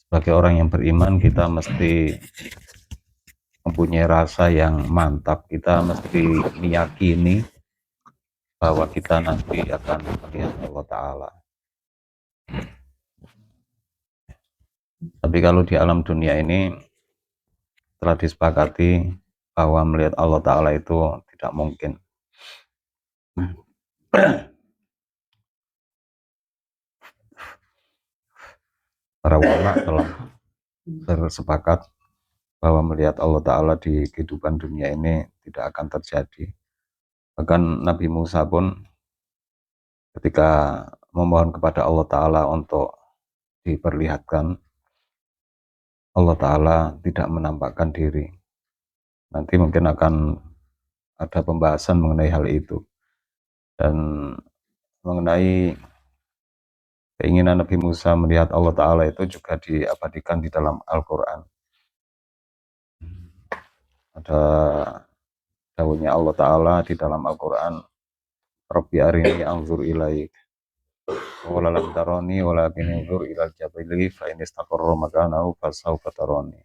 Sebagai orang yang beriman, kita mesti mempunyai rasa yang mantap. Kita mesti meyakini bahwa kita nanti akan melihat Allah Ta'ala. Tapi kalau di alam dunia ini telah disepakati bahwa melihat Allah Ta'ala itu tidak mungkin. Para ulama telah bersepakat bahwa melihat Allah Ta'ala di kehidupan dunia ini tidak akan terjadi. Bahkan Nabi Musa pun ketika memohon kepada Allah Ta'ala untuk diperlihatkan, Allah Ta'ala tidak menampakkan diri. Nanti mungkin akan ada pembahasan mengenai hal itu. Dan mengenai keinginan Nabi Musa melihat Allah Ta'ala itu juga diabadikan di dalam Al-Quran. Ada dawuhnya Allah Ta'ala di dalam Al-Quran, Rabbi arini anzur ilaik wala lam tarani walakin anzur ilal jabali fa in istaqarra makanahu fasawfa tarani.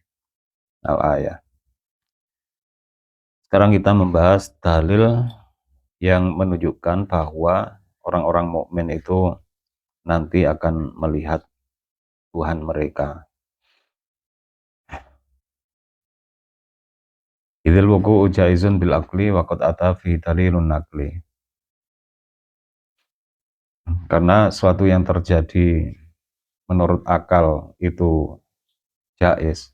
Al-ayah. Sekarang kita membahas dalil yang menunjukkan bahwa orang-orang mukmin itu nanti akan melihat Tuhan mereka. Idzal wuqu'u jaizun bil aqli wa qad ata fi dalilun naqli. Karena suatu yang terjadi menurut akal itu jaiz,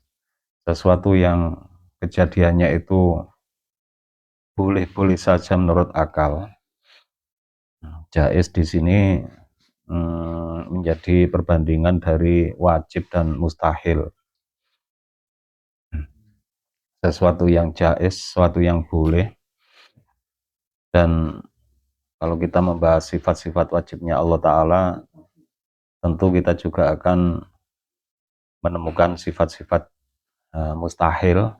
sesuatu yang kejadiannya itu boleh-boleh saja menurut akal. Jaiz di sini menjadi perbandingan dari wajib dan mustahil. Sesuatu yang jaiz, sesuatu yang boleh. Dan kalau kita membahas sifat-sifat wajibnya Allah Ta'ala, tentu kita juga akan menemukan sifat-sifat mustahil.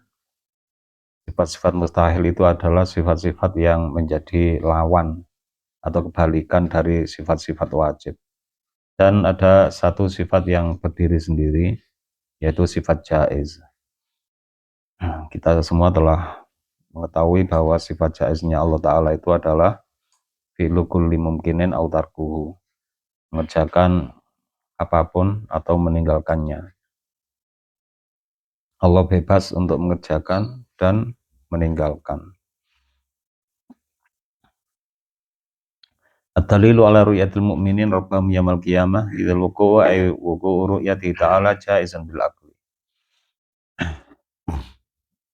Sifat-sifat mustahil itu adalah sifat-sifat yang menjadi lawan atau kebalikan dari sifat-sifat wajib. Dan ada satu sifat yang berdiri sendiri, yaitu sifat jaiz. Kita semua telah mengetahui bahwa sifat jaiznya Allah Ta'ala itu adalah fi'lu kulli mumkinin aw tarkuhu, mengerjakan apapun atau meninggalkannya. Allah bebas untuk mengerjakan dan meninggalkan. Ad-dalilu ala ru'yatil mu'minin rabbahum yaumil qiyamah idzal wuqu'u ay wuqu'u ru'yati ta'ala jaizan bil aqli.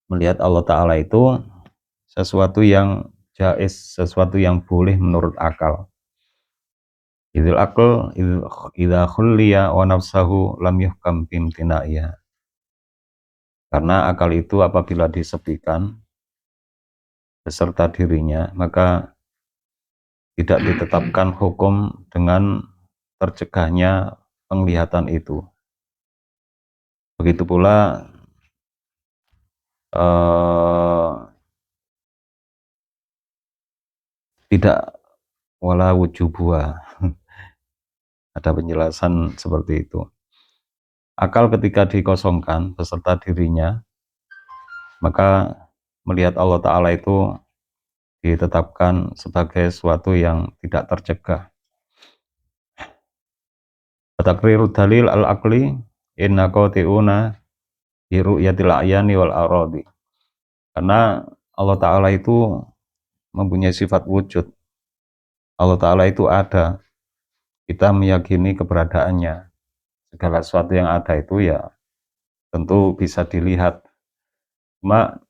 Melihat Allah Ta'ala itu sesuatu yang jaiz, sesuatu yang boleh menurut akal. Idzal aql idza khulliya wa nafsahu lam yuhkam bimtinaiha. Karena akal itu apabila disepikan beserta dirinya, maka tidak ditetapkan hukum dengan tercegahnya penglihatan itu. Begitu pula tidak wala wujubuha. Ada penjelasan seperti itu. Akal ketika dikosongkan beserta dirinya, maka melihat Allah Ta'ala itu ditetapkan sebagai sesuatu yang tidak tercegah. Takriru dalil al-aqli inna qati'una bi ru'yatil a'yani wal aradi. Karena Allah Ta'ala itu mempunyai sifat wujud. Allah Ta'ala itu ada. Kita meyakini keberadaannya. Segala sesuatu yang ada itu ya tentu bisa dilihat. Cuma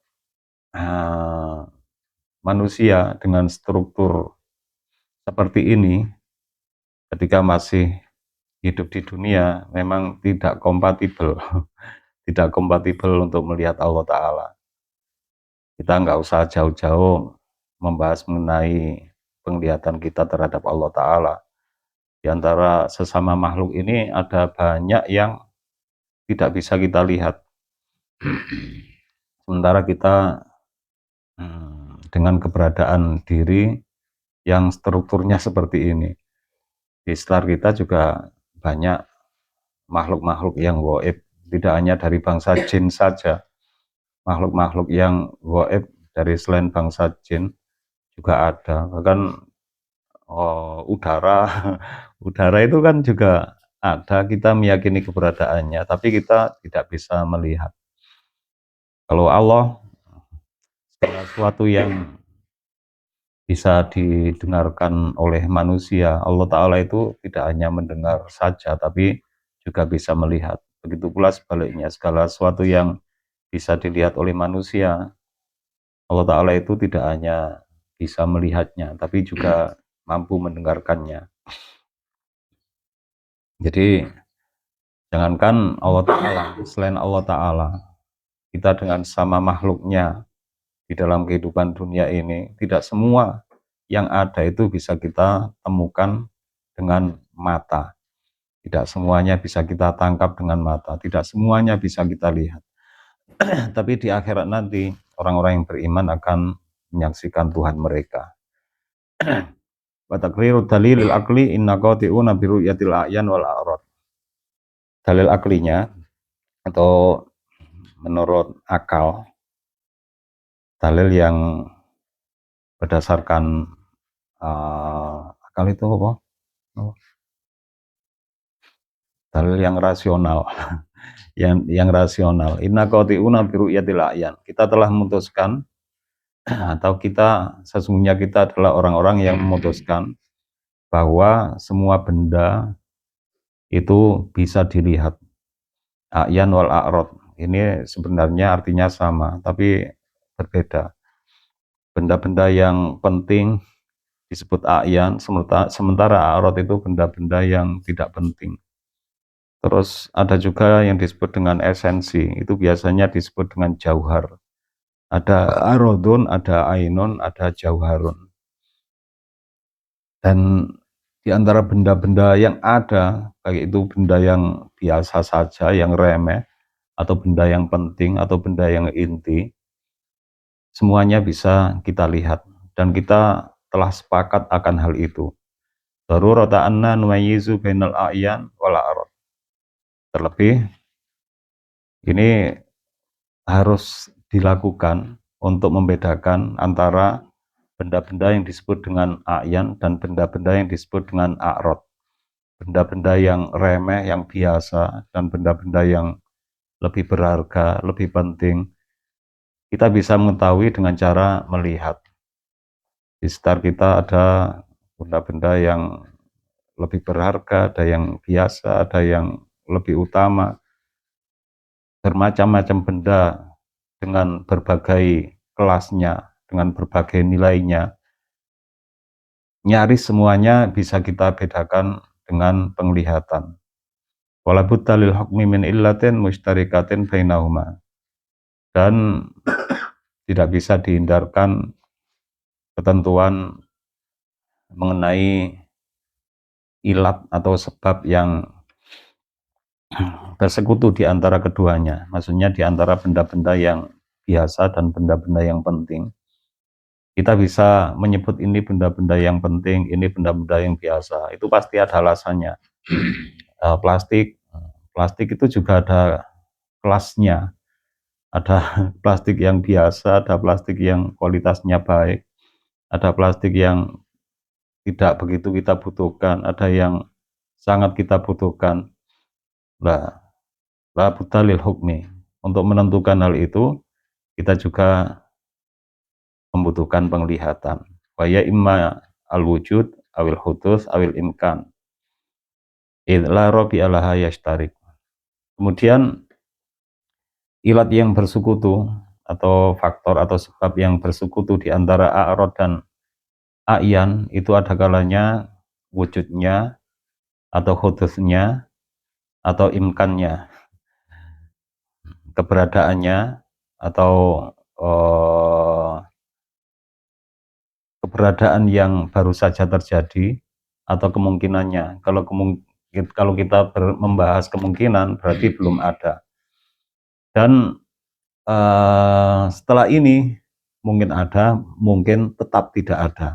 manusia dengan struktur seperti ini ketika masih hidup di dunia memang tidak kompatibel. Tidak kompatibel untuk melihat Allah Ta'ala. Kita nggak usah jauh-jauh membahas mengenai penglihatan kita terhadap Allah Ta'ala. Di antara sesama makhluk ini ada banyak yang tidak bisa kita lihat. Sementara kita dengan keberadaan diri yang strukturnya seperti ini. Di sekitar kita juga banyak makhluk-makhluk yang gaib, tidak hanya dari bangsa jin saja, makhluk-makhluk yang gaib dari selain bangsa jin juga ada. Bahkan udara, udara itu kan juga ada, kita meyakini keberadaannya, tapi kita tidak bisa melihat. Kalau Allah, segala sesuatu yang bisa didengarkan oleh manusia, Allah Ta'ala itu tidak hanya mendengar saja, tapi juga bisa melihat. Begitu pula sebaliknya, segala sesuatu yang bisa dilihat oleh manusia, Allah Ta'ala itu tidak hanya bisa melihatnya, tapi juga mampu mendengarkannya. Jadi, jangankan Allah Ta'ala, selain Allah Ta'ala, kita dengan sama makhluknya di dalam kehidupan dunia ini, tidak semua yang ada itu bisa kita temukan dengan mata. Tidak semuanya bisa kita tangkap dengan mata, tidak semuanya bisa kita lihat. Tapi di akhirat nanti, orang-orang yang beriman akan menyaksikan Tuhan mereka. Wa taqriru dalilil aqli inna qati'una bi ru'yatil a'yan wal a'rad. Dalil aklinya atau menurut akal, dalil yang berdasarkan akal itu apa? Dalil yang rasional, yang rasional. Inna qati'una bi ru'yatil a'yan. Kita telah memutuskan atau sesungguhnya kita adalah orang-orang yang memutuskan bahwa semua benda itu bisa dilihat. A'yan wal a'rad. Ini sebenarnya artinya sama, tapi berbeda. Benda-benda yang penting disebut a'yan, sementara a'rad itu benda-benda yang tidak penting. Terus ada juga yang disebut dengan esensi, itu biasanya disebut dengan jauhar. Ada arodun, ada ainun, ada jauharun. Dan di antara benda-benda yang ada, baik itu benda yang biasa saja, yang remeh, atau benda yang penting, atau benda yang inti, semuanya bisa kita lihat. Dan kita telah sepakat akan hal itu. Darurata anna numayyizu bainal a'yan wal a'rad. Terlebih, ini harus dilakukan untuk membedakan antara benda-benda yang disebut dengan a'yan dan benda-benda yang disebut dengan a'rad. Benda-benda yang remeh, yang biasa, dan benda-benda yang lebih berharga, lebih penting, kita bisa mengetahui dengan cara melihat. Di sekitar kita ada benda-benda yang lebih berharga, ada yang biasa, ada yang lebih utama, bermacam-macam benda dengan berbagai kelasnya, dengan berbagai nilainya. Nyaris semuanya bisa kita bedakan dengan penglihatan. Wala budda lil hukmi min illatin mustarikatin bainahuma. Dan tidak bisa dihindarkan ketentuan mengenai ilat atau sebab yang bersekutu di antara keduanya. Maksudnya di antara benda-benda yang biasa dan benda-benda yang penting. Kita bisa menyebut ini benda-benda yang penting, ini benda-benda yang biasa. Itu pasti ada alasannya. Plastik itu juga ada kelasnya. Ada plastik yang biasa, ada plastik yang kualitasnya baik, ada plastik yang tidak begitu kita butuhkan, ada yang sangat kita butuhkan. Lah, la budda lil hukmi. Untuk menentukan hal itu, kita juga membutuhkan penglihatan. Wa ya imma al-wujud awil hudus awil imkan. Idla robi alaha yashtarik. Kemudian ilat yang bersekutu atau faktor atau sebab yang bersekutu di antara a'rad dan a'yan itu ada kalanya wujudnya atau hudusnya atau imkannya, keberadaannya atau keberadaan yang baru saja terjadi atau kemungkinannya. Kalau kita membahas kemungkinan berarti belum ada. Dan setelah ini mungkin ada, mungkin tetap tidak ada.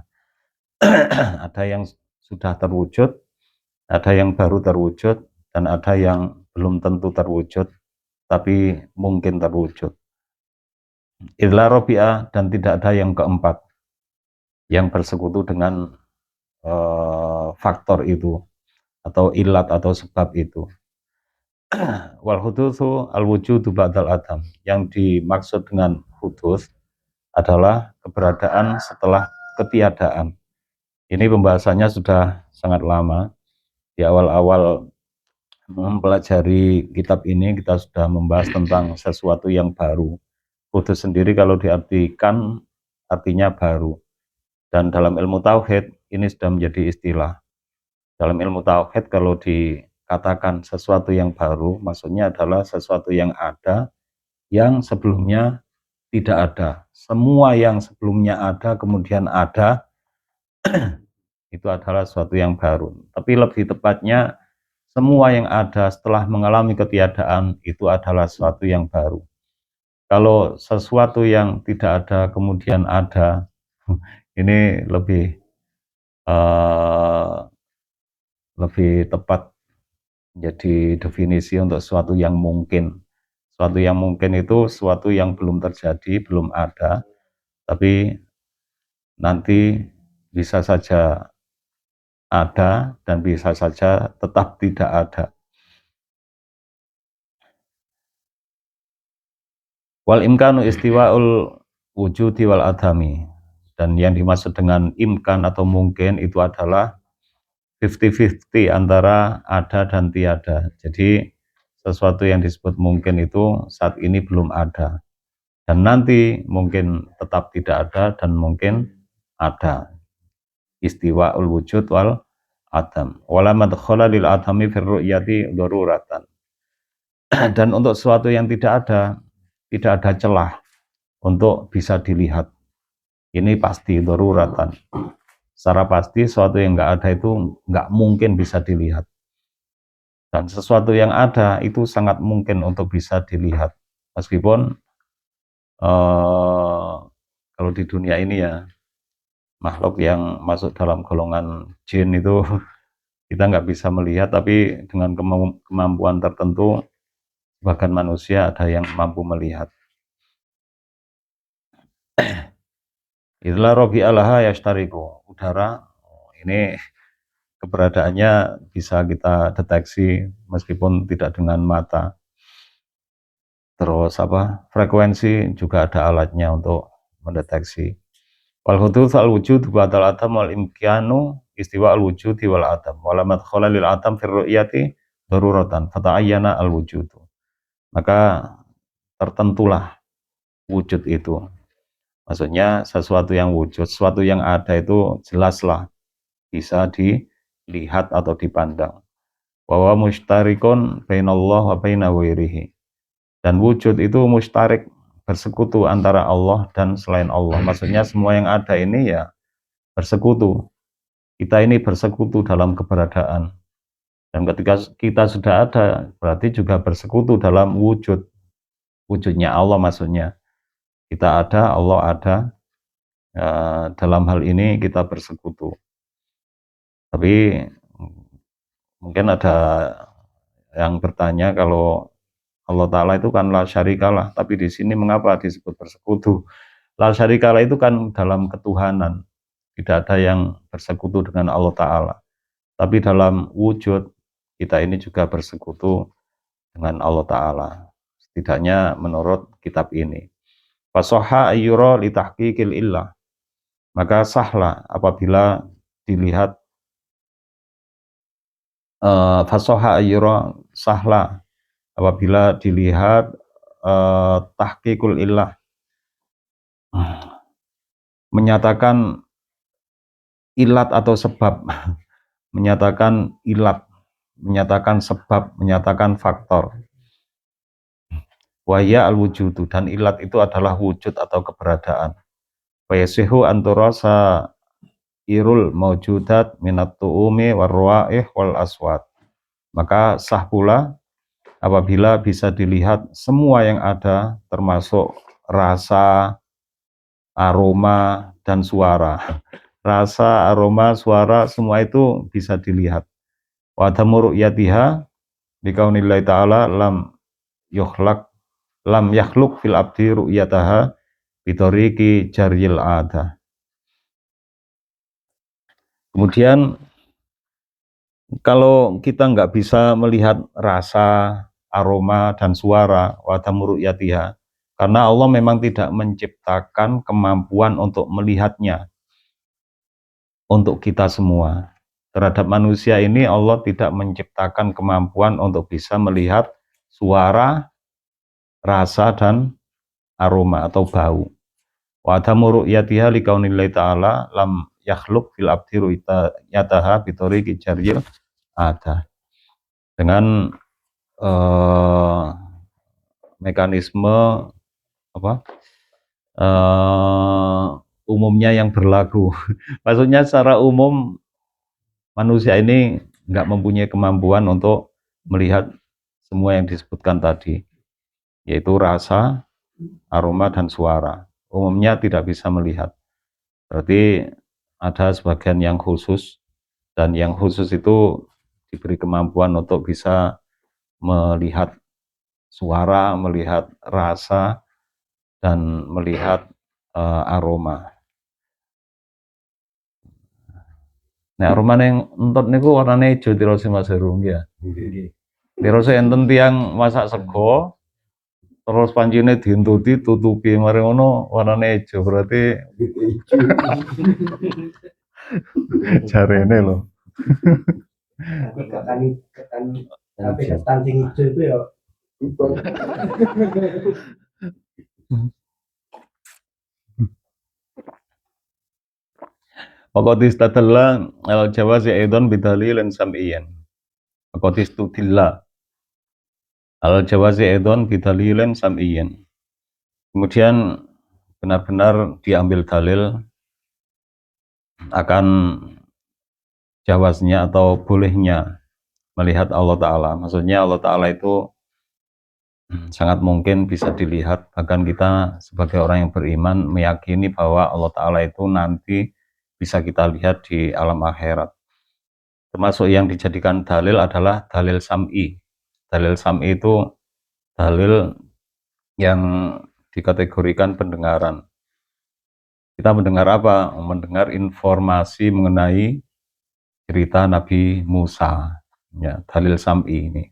Ada yang sudah terwujud, ada yang baru terwujud, dan ada yang belum tentu terwujud. tapi mungkin terwujud. Illa robi'ah, dan tidak ada yang keempat yang bersekutu dengan faktor itu atau ilat atau sebab itu. Wal hudutsu al wujudu ba'dal adam. Yang dimaksud dengan hudus adalah keberadaan setelah ketiadaan. Ini pembahasannya sudah sangat lama. Di awal-awal mempelajari kitab ini kita sudah membahas tentang sesuatu yang baru. Hudus sendiri kalau diartikan artinya baru. Dan dalam ilmu tauhid ini sudah menjadi istilah. Dalam ilmu tauhid kalau dikatakan sesuatu yang baru, maksudnya adalah sesuatu yang ada, yang sebelumnya tidak ada. Semua yang sebelumnya ada, kemudian ada, itu adalah sesuatu yang baru. Tapi lebih tepatnya, semua yang ada setelah mengalami ketiadaan, itu adalah sesuatu yang baru. Kalau sesuatu yang tidak ada, kemudian ada, ini lebih tepat jadi definisi untuk sesuatu yang mungkin. Sesuatu yang mungkin itu sesuatu yang belum terjadi, belum ada, tapi nanti bisa saja ada dan bisa saja tetap tidak ada. Wal imkanu istiwa'ul wujudi wal adami. Dan yang dimaksud dengan imkan atau mungkin itu adalah 50-50 antara ada dan tiada. Jadi sesuatu yang disebut mungkin itu saat ini belum ada. Dan nanti mungkin tetap tidak ada dan mungkin ada. Istiwa'ul wujud wal adam. Wala madkhala lil adami fir ru'yati daruratan. Dan untuk sesuatu yang tidak ada celah untuk bisa dilihat. Ini pasti daruratan. Secara pasti sesuatu yang enggak ada itu enggak mungkin bisa dilihat. Dan sesuatu yang ada itu sangat mungkin untuk bisa dilihat. Meskipun kalau di dunia ini ya, makhluk yang masuk dalam golongan jin itu kita nggak bisa melihat, tapi dengan kemampuan tertentu bahkan manusia ada yang mampu melihat. Itulah robi alaha yashtariku, udara ini keberadaannya bisa kita deteksi meskipun tidak dengan mata. Terus frekuensi juga ada alatnya untuk mendeteksi. Wal huduts al wujud ba'dal adam wal imkanu istiwa al wujudi wal adam wala madkhala lil adam fir ru'yati daruratan fata'ayyana al wujudu. Maka tertentulah wujud itu. Maksudnya sesuatu yang wujud, sesuatu yang ada itu jelaslah bisa dilihat atau dipandang. Wa huwa mushtarikun bainallah wa baina ghairihi. Dan wujud itu mustarik, bersekutu antara Allah dan selain Allah. Maksudnya semua yang ada ini ya bersekutu. Kita ini bersekutu dalam keberadaan. Dan ketika kita sudah ada, berarti juga bersekutu dalam wujud. Wujudnya Allah maksudnya. Kita ada, Allah ada. Dalam hal ini kita bersekutu. Tapi mungkin ada yang bertanya kalau Allah Ta'ala itu kan la syarikalah, tapi di sini mengapa disebut bersekutu? La syarikalah itu kan dalam ketuhanan, tidak ada yang bersekutu dengan Allah Ta'ala. Tapi dalam wujud, kita ini juga bersekutu dengan Allah Ta'ala. Setidaknya menurut kitab ini. Fasoha ayyura li tahqiqil illah. Maka sahlah apabila dilihat fasoha ayyura, sahlah apabila dilihat tahqiqul illah, menyatakan ilat atau sebab, menyatakan ilat, menyatakan sebab, menyatakan faktor. Wahya al-wujudu, dan ilat itu adalah wujud atau keberadaan. Wa yasihu anturasa irul maujudat minat tu'umi warwa'ih wal aswat. Maka sah pula apabila bisa dilihat semua yang ada, termasuk rasa, aroma, dan suara. Rasa, aroma, suara, semua itu bisa dilihat. Wa adamu ru'yatiha bikaunillahi ta'ala lam yukhlaq lam yakhluk fil abdi ru'yataha bitoriqi jaril ada. Kemudian kalau kita nggak bisa melihat rasa, aroma, dan suara, wadamu ru'yatiha, karena Allah memang tidak menciptakan kemampuan untuk melihatnya untuk kita semua. Terhadap manusia ini Allah tidak menciptakan kemampuan untuk bisa melihat suara, rasa, dan aroma atau bau. Wadamu ru'yatiha likaunillahi ta'ala lam yakhluk fil abdi ru'yataha bitoriqi jaril ada. Dengan mekanisme apa umumnya yang berlaku. Maksudnya secara umum manusia ini nggak mempunyai kemampuan untuk melihat semua yang disebutkan tadi, yaitu rasa, aroma, dan suara. Umumnya tidak bisa melihat. Berarti ada sebagian yang khusus, dan yang khusus itu diberi kemampuan untuk bisa melihat suara, melihat rasa, dan melihat aroma. Nah, aroma yang entot niku warnane ijo tirose Mas Heru nggih ya. Tirose enten tiyang masak sego terus pancine dientuti tutupi mari ngono warnane ijo berarti jarene lho. Tapi stunting hijau itu ya Waqatis tadalla al-jawazi aidan bidalilin sam'iyan. Waqatis tudilla al-jawazi aidan bidalilin sam'iyan. Kemudian benar-benar diambil dalil akan jawaznya atau bolehnya melihat Allah Ta'ala. Maksudnya Allah Ta'ala itu sangat mungkin bisa dilihat, bahkan kita sebagai orang yang beriman meyakini bahwa Allah Ta'ala itu nanti bisa kita lihat di alam akhirat. Termasuk yang dijadikan dalil adalah dalil sam'i. Dalil sam'i itu dalil yang dikategorikan pendengaran. Kita mendengar apa? Mendengar informasi mengenai cerita Nabi Musa. Ya, dalil sam'i ini.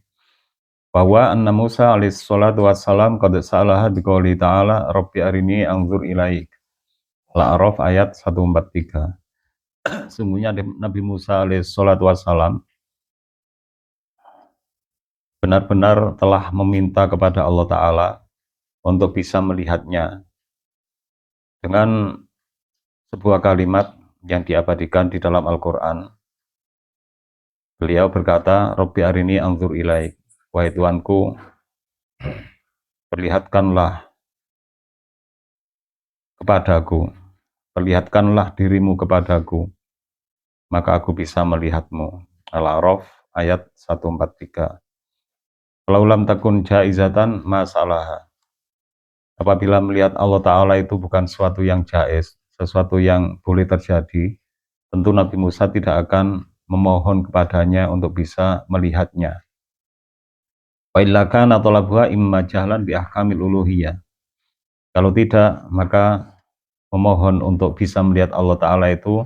Bahwa anna Musa alaihi salatu wassalam qad sa'alaha biqouli ta'ala Rabbi arini anzur ilaik. Al-A'raf ayat 143. Sesungguhnya Nabi Musa alaihi salatu wassalam benar-benar telah meminta kepada Allah Ta'ala untuk bisa melihatnya dengan sebuah kalimat yang diabadikan di dalam Al-Quran. Beliau berkata, Rabbi arini anzur ilaik. Wahai Tuanku, perlihatkanlah kepadaku, perlihatkanlah dirimu kepadaku, maka aku bisa melihatmu. Al-A'raf ayat 143. Kalau lam takun jaizatan masalah. Apabila melihat Allah Ta'ala itu bukan sesuatu yang jaiz, sesuatu yang boleh terjadi, tentu Nabi Musa tidak akan memohon kepadanya untuk bisa melihatnya. Wa illa kana talabuha imma jahlan bi ahkamil uluhiyah. Kalau tidak, maka memohon untuk bisa melihat Allah Ta'ala itu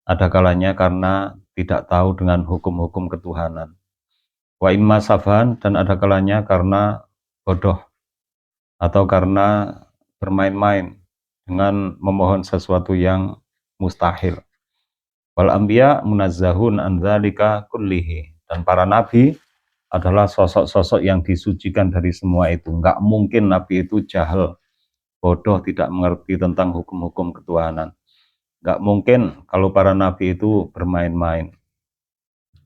ada kalanya karena tidak tahu dengan hukum-hukum ketuhanan. Wa imma safhan, dan ada kalanya karena bodoh atau karena bermain-main dengan memohon sesuatu yang mustahil. Wal anbiya munazzahun an dzalika kullihi, dan para nabi adalah sosok-sosok yang disucikan dari semua itu. Enggak mungkin nabi itu jahil, bodoh, tidak mengerti tentang hukum-hukum ketuhanan. Enggak mungkin kalau para nabi itu bermain-main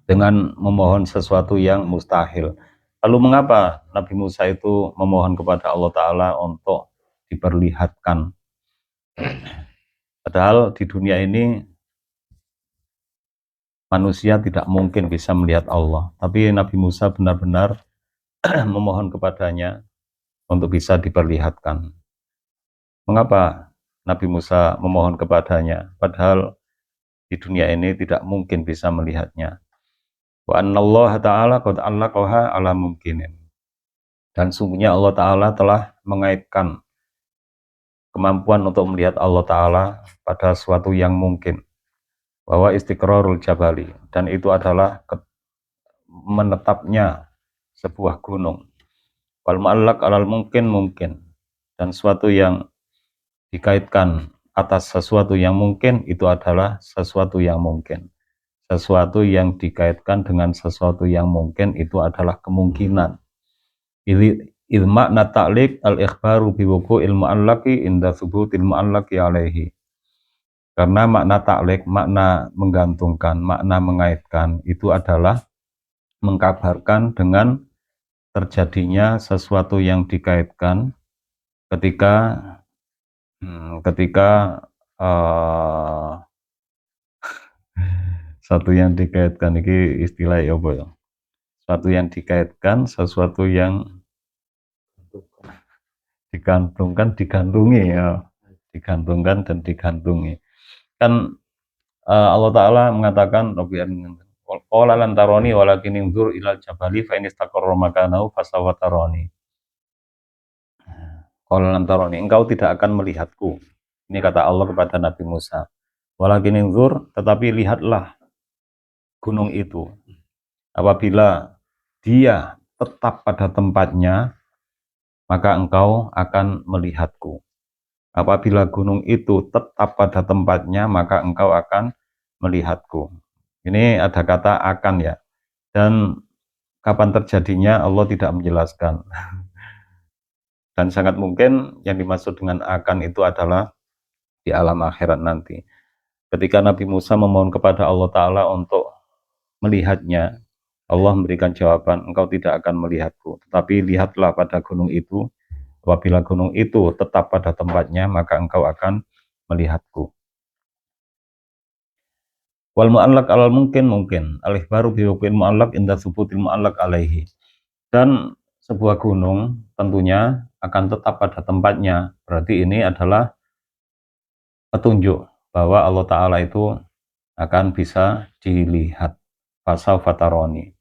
dengan memohon sesuatu yang mustahil. Lalu mengapa Nabi Musa itu memohon kepada Allah Ta'ala untuk diperlihatkan? Padahal di dunia ini manusia tidak mungkin bisa melihat Allah, tapi Nabi Musa benar-benar memohon kepadanya untuk bisa diperlihatkan. Mengapa Nabi Musa memohon kepadanya, padahal di dunia ini tidak mungkin bisa melihatnya? Wa annallaha ta'ala qad allaqaha ala mumkinin. Dan sungguhnya Allah Ta'ala telah mengaitkan kemampuan untuk melihat Allah Ta'ala pada suatu yang mungkin, bahwa istiqrarul jabali, dan itu adalah menetapnya sebuah gunung. Wal mu'allaq alal mungkin, dan suatu yang dikaitkan atas sesuatu yang mungkin itu adalah sesuatu yang mungkin. Sesuatu yang dikaitkan dengan sesuatu yang mungkin itu adalah kemungkinan. Makna ta'liq al-ikhbaru biwuqu'il mu'allaqi inda thubutil mu'allaqi alaihi. Karena makna ta'liq, makna menggantungkan, makna mengaitkan itu adalah mengkabarkan dengan terjadinya sesuatu yang dikaitkan ketika satu yang dikaitkan ini istilah ya apa ya? Sesuatu yang dikaitkan, sesuatu yang digantungkan, digantungi ya, digantungkan dan digantungi. Kan Allah Ta'ala mengatakan qala lan tarani walakin inzur ilal jabali fa in istaqarra makanahu fasawfa tarani. Qala lan tarani, engkau tidak akan melihatku. Ini kata Allah kepada Nabi Musa. Walakin inzur, tetapi lihatlah gunung itu. Apabila dia tetap pada tempatnya, maka engkau akan melihatku. Apabila gunung itu tetap pada tempatnya, maka engkau akan melihatku. Ini ada kata akan ya. Dan kapan terjadinya Allah tidak menjelaskan. Dan sangat mungkin yang dimaksud dengan akan itu adalah di alam akhirat nanti. Ketika Nabi Musa memohon kepada Allah Ta'ala untuk melihatnya, Allah memberikan jawaban, engkau tidak akan melihatku. Tetapi lihatlah pada gunung itu. Apabila gunung itu tetap pada tempatnya, maka engkau akan melihatku. Wal mu'allaq alal mungkin, al-ikhbaru biwuqu'il mu'allaq inda thubutil mu'allaq alaihi. Dan sebuah gunung tentunya akan tetap pada tempatnya. Berarti ini adalah petunjuk bahwa Allah Ta'ala itu akan bisa dilihat. Fasawfa tarani,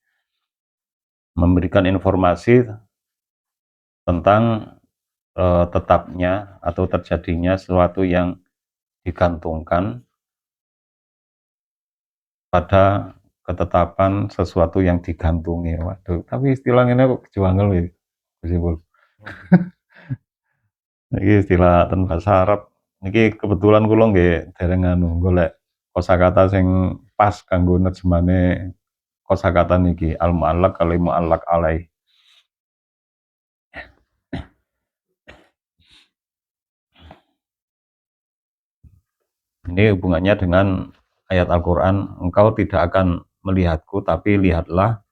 memberikan informasi tentang tetapnya atau terjadinya sesuatu yang digantungkan pada ketetapan sesuatu yang digantungi. Waduh, tapi istilahnya kok kejuangan ya, ini istilah ten bahasa Arab. Niki kebetulan kula nggih dereng golek kosakata sing pas kanggo nerjemane kosakata niki al mu'allaq kali mu'allaq alai. Ini hubungannya dengan ayat Al-Quran, engkau tidak akan melihatku, tapi lihatlah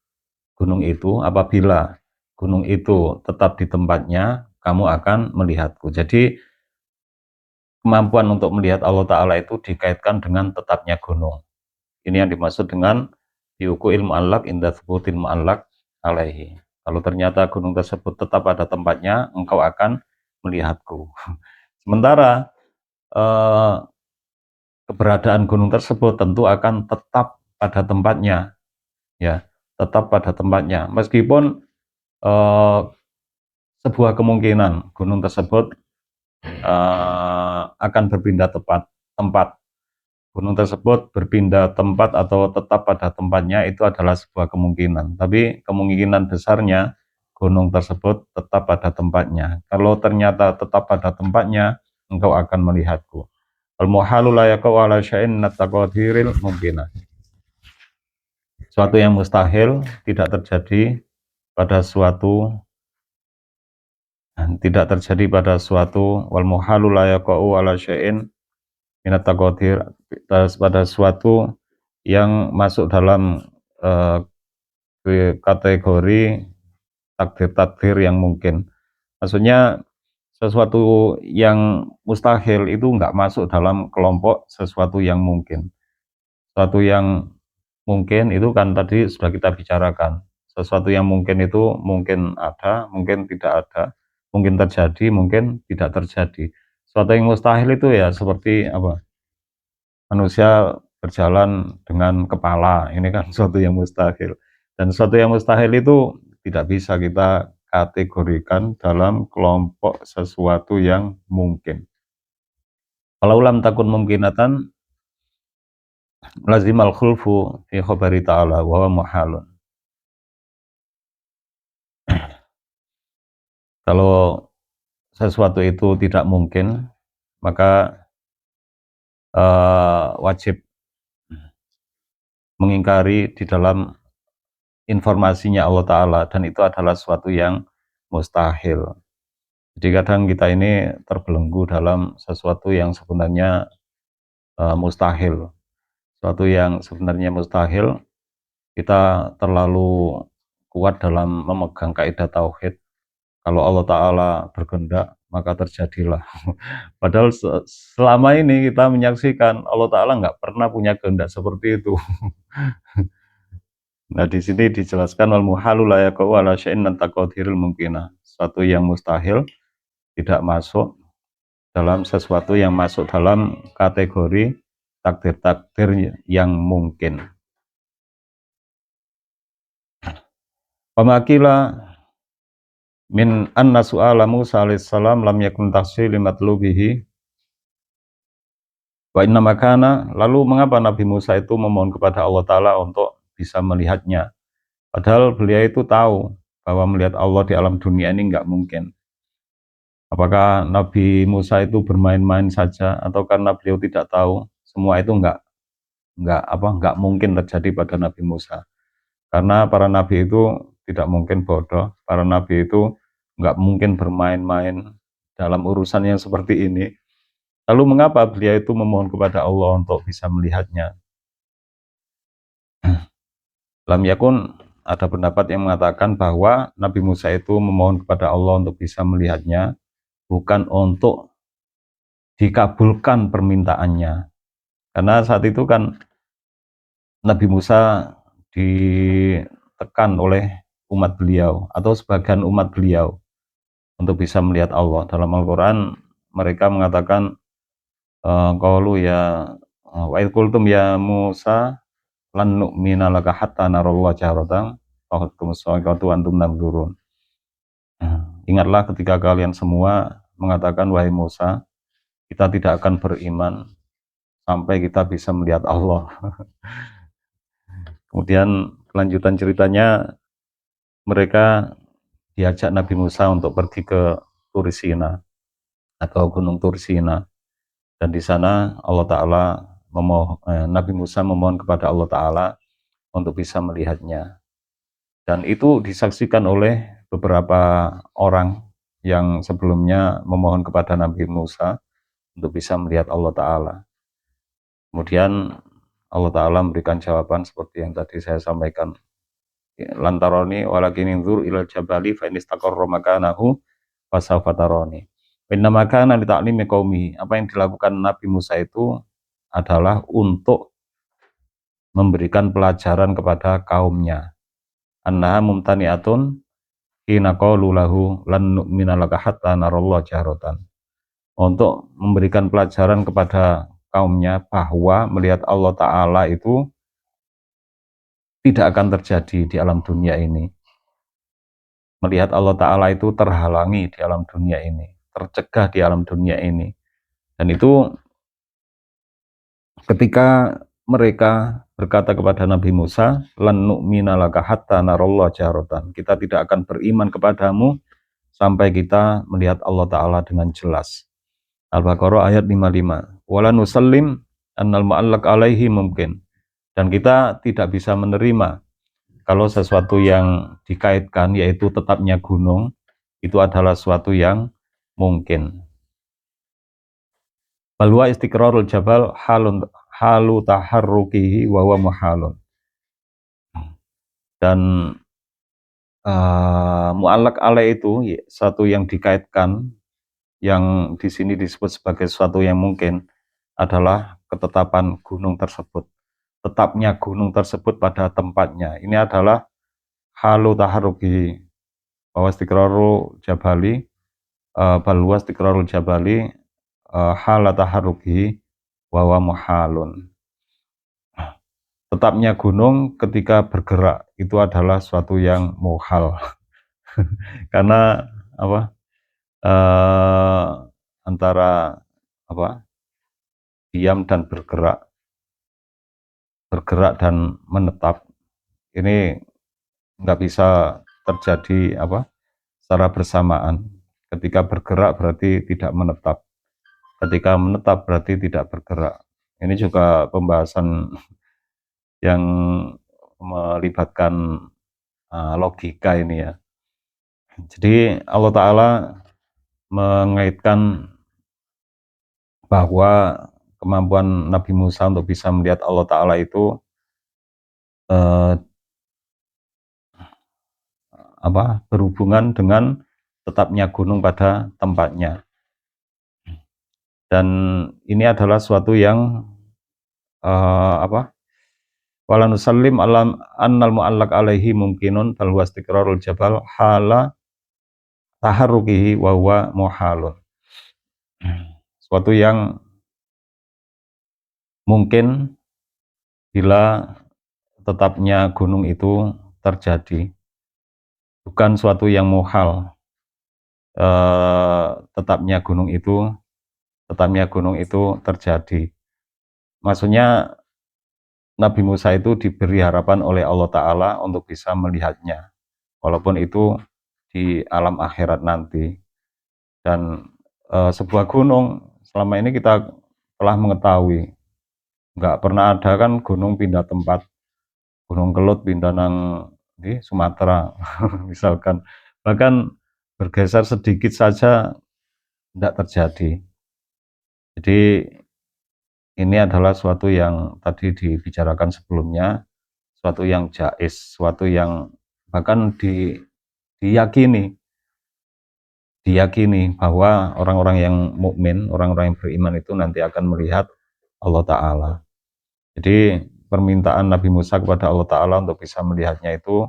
gunung itu. Apabila gunung itu tetap di tempatnya, kamu akan melihatku. Jadi kemampuan untuk melihat Allah Ta'ala itu dikaitkan dengan tetapnya gunung. Ini yang dimaksud dengan biwuqu'il mu'allaq inda thubutil mu'allaq alaihi. Kalau ternyata gunung tersebut tetap pada tempatnya, engkau akan melihatku. Sementara keberadaan gunung tersebut tentu akan tetap pada tempatnya, ya, tetap pada tempatnya. Meskipun sebuah kemungkinan gunung tersebut akan berpindah tempat. Gunung tersebut berpindah tempat atau tetap pada tempatnya itu adalah sebuah kemungkinan. Tapi kemungkinan besarnya gunung tersebut tetap pada tempatnya. Kalau ternyata tetap pada tempatnya, engkau akan melihatku. Al-muhalu la yaqa'u ala syai'in nataqadiril mungkinah. Suatu yang mustahil tidak terjadi pada suatu wal muhalu la yaqa'u ala syai'in minat taqadir, pada suatu yang masuk dalam kategori takdir-takdir yang mungkin. Maksudnya sesuatu yang mustahil itu enggak masuk dalam kelompok sesuatu yang mungkin. Sesuatu yang mungkin itu kan tadi sudah kita bicarakan. Sesuatu yang mungkin itu mungkin ada, mungkin tidak ada, mungkin terjadi, mungkin tidak terjadi. Sesuatu yang mustahil itu ya seperti apa? Manusia berjalan dengan kepala, ini kan sesuatu yang mustahil. Dan sesuatu yang mustahil itu tidak bisa kita dikategorikan dalam kelompok sesuatu yang mungkin. Kalau lam takun mungkinatan lazimal khulfu fi khabari ta'ala wa huwa muhalun. Kalau sesuatu itu tidak mungkin, maka wajib mengingkari di dalam informasinya Allah Ta'ala, dan itu adalah sesuatu yang mustahil. Jadi kadang kita ini terbelenggu dalam sesuatu yang sebenarnya mustahil. Sesuatu yang sebenarnya mustahil, kita terlalu kuat dalam memegang kaidah tauhid. Kalau Allah Ta'ala berkehendak, maka terjadilah. Padahal selama ini kita menyaksikan Allah Ta'ala nggak pernah punya kehendak seperti itu. Nah, di sini dijelaskan wal muhalu la yaqau ala syai'in min taqdiril mungkinah. Sesuatu yang mustahil tidak masuk dalam sesuatu yang masuk dalam kategori takdir-takdir yang mungkin. Pamakila min anna su'ala Musa alaihissalam lam yakun tahsil limatlubihi wa inna makana, lalu mengapa Nabi Musa itu memohon kepada Allah Ta'ala untuk bisa melihatnya, padahal beliau itu tahu bahwa melihat Allah di alam dunia ini nggak mungkin. Apakah Nabi Musa itu bermain-main saja, atau karena beliau tidak tahu semua itu nggak mungkin terjadi pada Nabi Musa? Karena para nabi itu tidak mungkin bodoh, para nabi itu nggak mungkin bermain-main dalam urusan yang seperti ini. Lalu mengapa beliau itu memohon kepada Allah untuk bisa melihatnya? Lam yakun, ada pendapat yang mengatakan bahwa Nabi Musa itu memohon kepada Allah untuk bisa melihatnya bukan untuk dikabulkan permintaannya. Karena saat itu kan Nabi Musa ditekan oleh umat beliau atau sebagian umat beliau untuk bisa melihat Allah. Dalam Al-Quran mereka mengatakan qalu ya wa idh qultum ya Musa lan nu'mina laka hatta narallaha jahratan faqtum sawaqatu antum nabdurun. Ingatlah ketika kalian semua mengatakan, wahai Musa, kita tidak akan beriman sampai kita bisa melihat Allah. Kemudian kelanjutan ceritanya, mereka diajak Nabi Musa untuk pergi ke Tursina atau Gunung Tursina, dan di sana Allah Ta'ala Nabi Musa memohon kepada Allah Ta'ala untuk bisa melihatnya, dan itu disaksikan oleh beberapa orang yang sebelumnya memohon kepada Nabi Musa untuk bisa melihat Allah Ta'ala. Kemudian Allah Ta'ala memberikan jawaban seperti yang tadi saya sampaikan, lantaroni walakin inzur ilal jabali fa in istaqarra makanahu fasawfa tarani. Inna makana li ta'limi qaumi. Apa yang dilakukan Nabi Musa itu adalah untuk memberikan pelajaran kepada kaumnya. Annaha mumtani'atun hina qalu lahu lan nu'mina laka hatta narallaha jahratan. Untuk memberikan pelajaran kepada kaumnya bahwa melihat Allah Ta'ala itu tidak akan terjadi di alam dunia ini. Melihat Allah Ta'ala itu terhalangi di alam dunia ini, tercegah di alam dunia ini. Dan itu ketika mereka berkata kepada Nabi Musa, lan nu'mina laka hatta narallaha jahratan. Kita tidak akan beriman kepadamu sampai kita melihat Allah Ta'ala dengan jelas. Al-Baqarah ayat 55. Wala nusallim annal ma'allak alaihi mungkin. Dan kita tidak bisa menerima kalau sesuatu yang dikaitkan, yaitu tetapnya gunung, itu adalah sesuatu yang mungkin. Balwa istiqrarul jabal halu taharrukihi wa huwa muhalun. Dan mu'allak alaih itu satu yang dikaitkan, yang di sini disebut sebagai sesuatu yang mungkin, adalah ketetapan gunung tersebut, tetapnya gunung tersebut pada tempatnya. Ini adalah halu taharruki, bahwa istiqrarul jabali balwa istiqrarul jabali hala taharruki wa huwa muhalun. Tetapnya gunung ketika bergerak itu adalah suatu yang muhal. Karena apa, antara apa, diam dan bergerak dan menetap, ini nggak bisa terjadi apa, secara bersamaan. Ketika bergerak berarti tidak menetap, ketika menetap berarti tidak bergerak. Ini juga pembahasan yang melibatkan logika ini ya. Jadi Allah Ta'ala mengaitkan bahwa kemampuan Nabi Musa untuk bisa melihat Allah Ta'ala itu eh, berhubungan dengan tetapnya gunung pada tempatnya. Dan ini adalah suatu yang wala nusallim alam annal mu'allaq alaihi mumkinun bal huwa istiqrarul jabal hala taharrukihi wa huwa muhalun. Suatu yang mungkin bila tetapnya gunung itu terjadi, bukan suatu yang muhal. tetapnya gunung itu terjadi. Maksudnya Nabi Musa itu diberi harapan oleh Allah Ta'ala untuk bisa melihatnya, walaupun itu di alam akhirat nanti. Dan sebuah gunung, selama ini kita telah mengetahui, nggak pernah ada kan gunung pindah tempat, Gunung Kelut pindah nang di Sumatera, misalkan. Bahkan bergeser sedikit saja tidak terjadi. Jadi ini adalah suatu yang tadi dibicarakan sebelumnya, suatu yang jais, suatu yang bahkan diyakini bahwa orang-orang yang mukmin, orang-orang yang beriman itu nanti akan melihat Allah Ta'ala. Jadi permintaan Nabi Musa kepada Allah Ta'ala untuk bisa melihatnya itu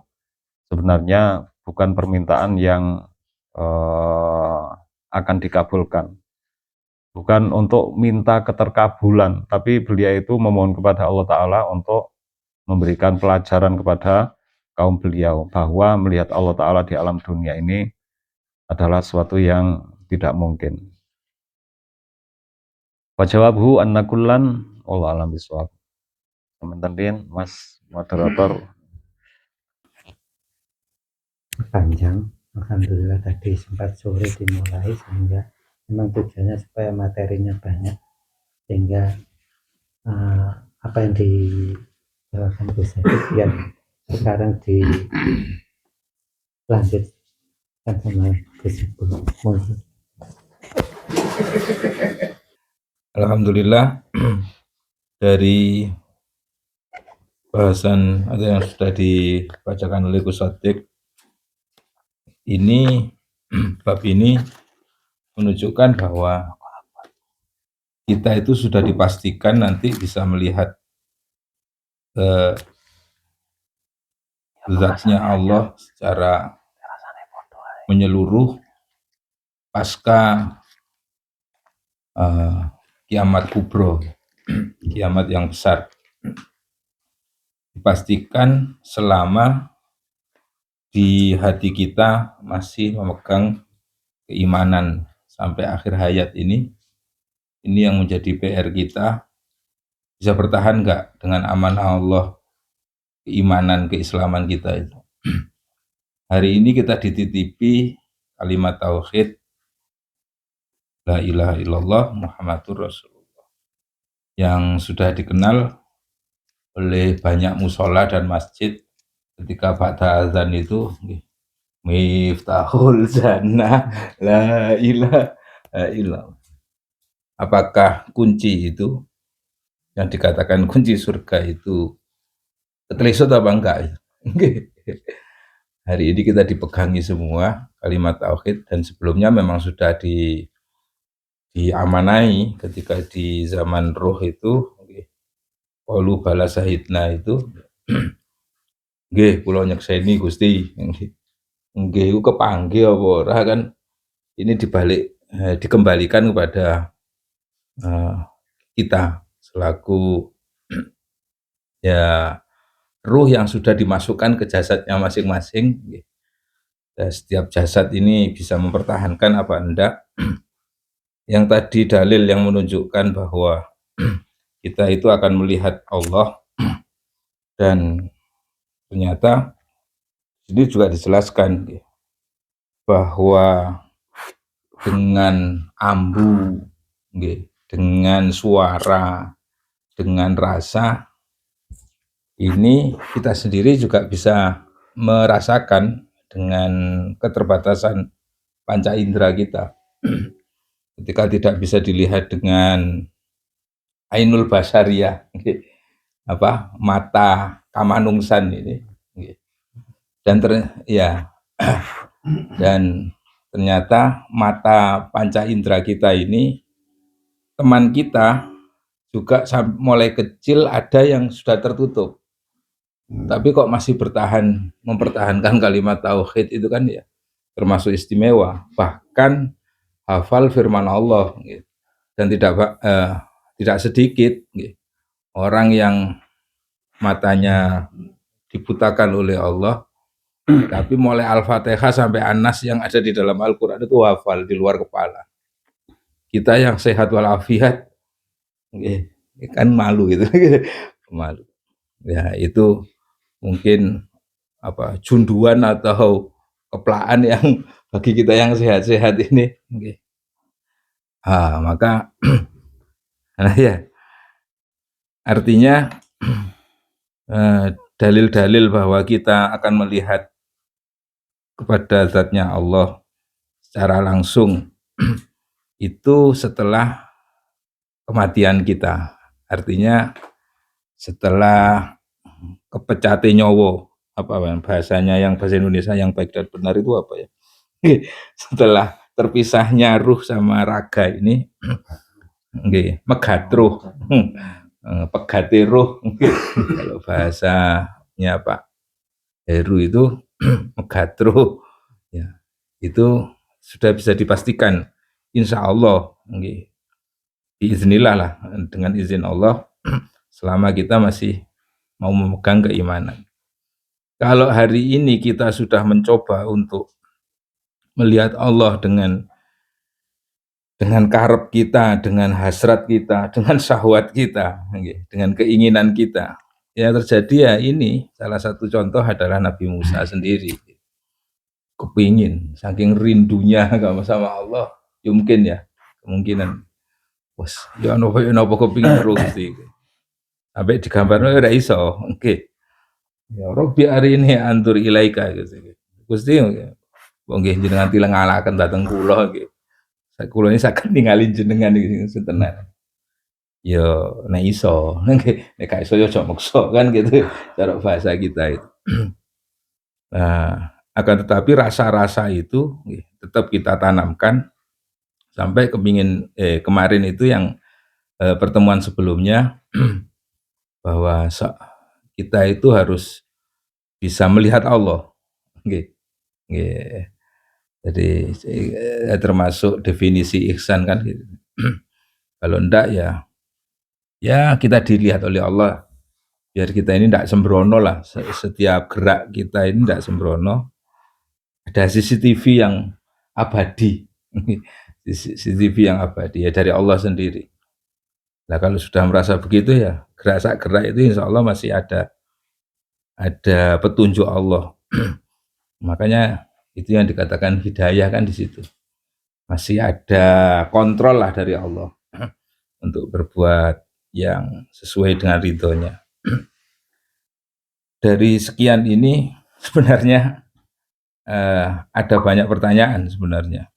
sebenarnya bukan permintaan yang akan dikabulkan, bukan untuk minta keterkabulan, tapi beliau itu memohon kepada Allah Ta'ala untuk memberikan pelajaran kepada kaum beliau bahwa melihat Allah Ta'ala di alam dunia ini adalah suatu yang tidak mungkin. Wajawabhu anna kullan Allah alam biswab. Sementara Mas moderator. Panjang, alhamdulillah tadi sempat sore dimulai, sehingga memang tujuannya supaya materinya banyak, sehingga apa yang dijelaskan Gus yang sekarang dilanjutkan sama Gus mungkin. Alhamdulillah dari bahasan yang sudah dibacakan oleh Gus Sodik ini, bab ini menunjukkan bahwa kita itu sudah dipastikan nanti bisa melihat zatnya Allah secara menyeluruh pasca kiamat kubro, kiamat yang besar. Dipastikan selama di hati kita masih memegang keimanan sampai akhir hayat ini yang menjadi PR kita, bisa bertahan nggak dengan amanah Allah, keimanan, keislaman kita itu. Hari ini kita dititipi kalimat tauhid la ilaha illallah Muhammadur Rasulullah yang sudah dikenal oleh banyak musola dan masjid ketika ba'da azan itu, miftahul jannah la ilaha illallah. Apakah kunci itu yang dikatakan kunci surga itu ketelisut apa enggak? Hari ini kita dipegangi semua kalimat tauhid, dan sebelumnya memang sudah diamanai ketika di zaman Ruh itu, qalu bala sahidna itu, nggih kula nyekseni Gusti, nggih iku kepanggih apa ora kan, ini dikembalikan kepada kita selaku ya ruh yang sudah dimasukkan ke jasadnya masing-masing, setiap jasad ini bisa mempertahankan apa enggak. Yang tadi dalil yang menunjukkan bahwa kita itu akan melihat Allah, dan ternyata ini juga dijelaskan bahwa dengan ambu, dengan suara, dengan rasa, ini kita sendiri juga bisa merasakan dengan keterbatasan panca indera kita. Ketika tidak bisa dilihat dengan ainul basariyah, mata kamanungsan ini, dan dan ternyata mata panca indera kita ini, teman kita juga mulai kecil ada yang sudah tertutup, tapi kok masih mempertahankan kalimat tauhid itu kan ya termasuk istimewa, bahkan hafal firman Allah, dan tidak sedikit orang yang matanya dibutakan oleh Allah, tapi mulai Al-Fatihah sampai An-Nas yang ada di dalam Al-Quran itu hafal di luar kepala. Kita yang sehat walafiat, kan malu gitu, malu. Ya itu mungkin junduan atau keplaan yang bagi kita yang sehat-sehat ini. Maka ya artinya dalil-dalil bahwa kita akan melihat kepada zatnya Allah secara langsung itu setelah kematian kita, artinya setelah kepecate nyowo, bahasanya yang bahasa Indonesia yang baik dan benar itu apa ya? Setelah terpisahnya ruh sama raga ini, megatruh, pegate ruh, kalau bahasanya Pak Heru itu megatruh, ya itu sudah bisa dipastikan, insya Allah, biiznillah lah, dengan izin Allah, selama kita masih mau memegang keimanan. Kalau hari ini kita sudah mencoba untuk melihat Allah dengan karep kita, dengan hasrat kita, dengan syahwat kita, dengan keinginan kita, ya terjadi ya ini. Salah satu contoh adalah Nabi Musa sendiri, kepingin, saking rindunya sama Allah, ya mungkin ya, kemungkinan ya nopo kepingin terus sampai digambarno ora iso. Ya Robbi hari ini antur ilaika Gusti, nggih jenengan tileng ngalaken dhateng kula nggih. Kula ini saged ningali jenengan iki tenan. Ya nek iso, nek gak iso ya aja maksa kan gitu cara bahasa kita itu. Nah, akan tetapi rasa-rasa itu tetap kita tanamkan sampai kemarin itu yang pertemuan sebelumnya bahwa kita itu harus bisa melihat Allah. Jadi termasuk definisi ihsan kan gitu. Kalau enggak ya kita dilihat oleh Allah, biar kita ini enggak sembrono lah, setiap gerak kita ini enggak sembrono. Ada CCTV yang abadi, CCTV yang abadi ya dari Allah sendiri. Nah kalau sudah merasa begitu ya gerak itu insya Allah masih ada petunjuk Allah. Makanya itu yang dikatakan hidayah kan di situ. Masih ada kontrol lah dari Allah untuk berbuat yang sesuai dengan ridhonya. Dari sekian ini sebenarnya ada banyak pertanyaan sebenarnya.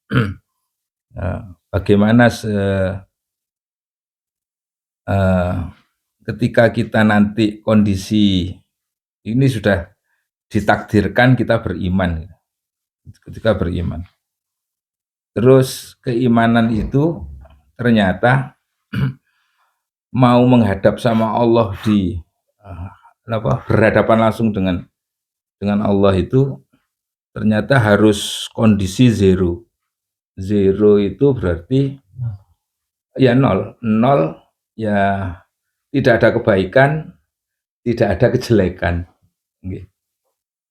Bagaimana ketika kita nanti kondisi ini sudah ditakdirkan kita beriman, ketika beriman, terus keimanan itu ternyata mau menghadap sama Allah di berhadapan langsung dengan Allah itu ternyata harus kondisi zero itu berarti ya nol ya, tidak ada kebaikan, tidak ada kejelekan.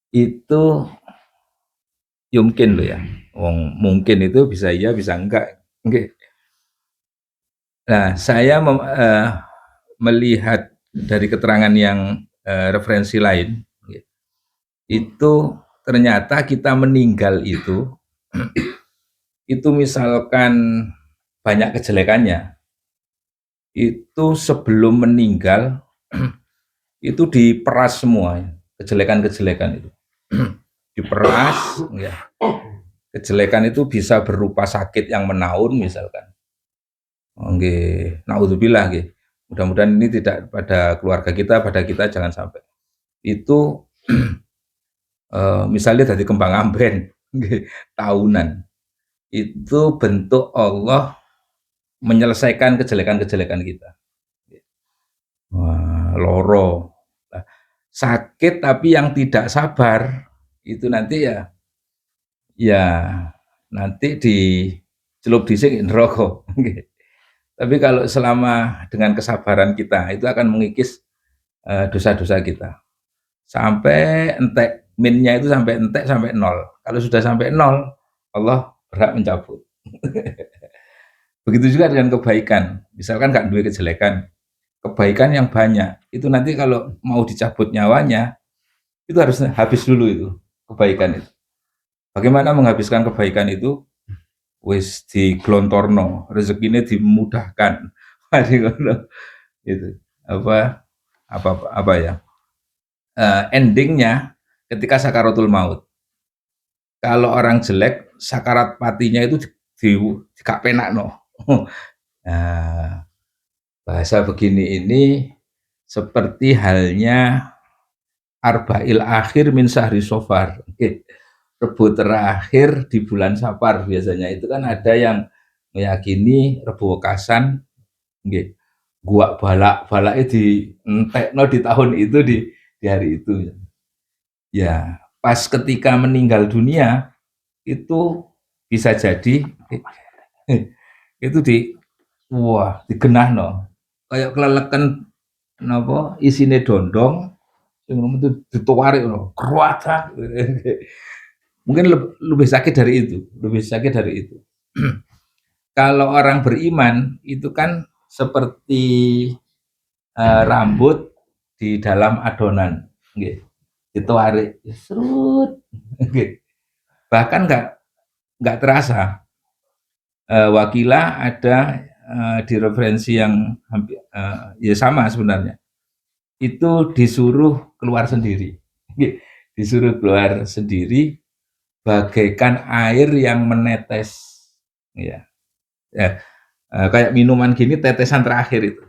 Itu Yumkin loh ya. Wong mungkin itu bisa iya bisa enggak. Nggih. Nah, saya melihat dari keterangan yang referensi lain, itu ternyata kita meninggal itu misalkan banyak kejelekannya, itu sebelum meninggal itu diperas semua kejelekan-kejelekan itu diperas ya. Kejelekan itu bisa berupa sakit yang menaun misalkan. Nggih, naudzubillah nggih. Mudah-mudahan ini tidak pada keluarga kita, pada kita jangan sampai. Itu misalnya dari kembang amben nggih, tahunan. Itu bentuk Allah menyelesaikan kejelekan-kejelekan kita. Wah, loro. Nah, sakit tapi yang tidak sabar itu nanti ya nanti dicelup dhisik neraka. Tapi kalau selama dengan kesabaran kita itu akan mengikis dosa-dosa kita. Sampai entek minnya itu sampai entek sampai nol. Kalau sudah sampai nol, Allah berhak mencabut. Begitu juga dengan kebaikan. Misalkan nggak duwe kejelekan, kebaikan yang banyak itu nanti kalau mau dicabut nyawanya itu harus habis dulu itu kebaikan itu. Bagaimana menghabiskan kebaikan itu? Wis diglontorno, rezekinya dimudahkan. Itu apa ya? Endingnya ketika sakaratul maut. Kalau orang jelek, sakarat matinya itu gak penak no. Nah, bahasa begini ini seperti halnya arba'il akhir min syahri sofar. Rebu terakhir di bulan Safar biasanya itu kan ada yang meyakini rebu wekasan gua balak di entekno di tahun itu di hari itu. Ya, pas ketika meninggal dunia itu bisa jadi itu digenahno kayak keleleken napa isine dondong sing itu dituwarik ngono keruatak. Mungkin lebih sakit dari itu, lebih sakit dari itu. Kalau orang beriman itu kan seperti rambut di dalam adonan, dituarik, serut, bahkan nggak terasa. Wakilah ada di referensi yang hampir ya sama sebenarnya. Itu disuruh keluar sendiri, disuruh keluar sendiri bagaikan air yang menetes, ya. Kayak minuman gini tetesan terakhir itu,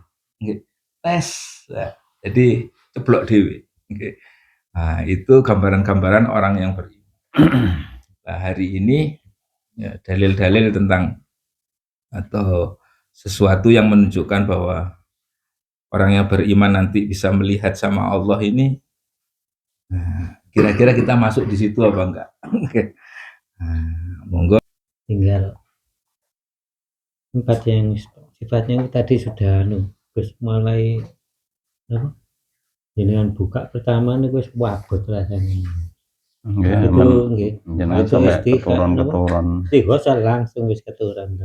tes, ya. Jadi ceblok dewe. Nah, itu gambaran-gambaran orang yang beriman. Nah, hari ini ya, dalil-dalil tentang atau sesuatu yang menunjukkan bahwa orang yang beriman nanti bisa melihat sama Allah ini, nah, kira-kira kita masuk di situ apa enggak? Nah, monggo. Tinggal empat yang sifatnya tadi sudah terus mulai apa? Dengan buka pertama nih gue wabot rasanya. Nggih, Itu nggih. jenengan Itu sampai mesti keturun-keturun. Istighosah langsung wis keturun.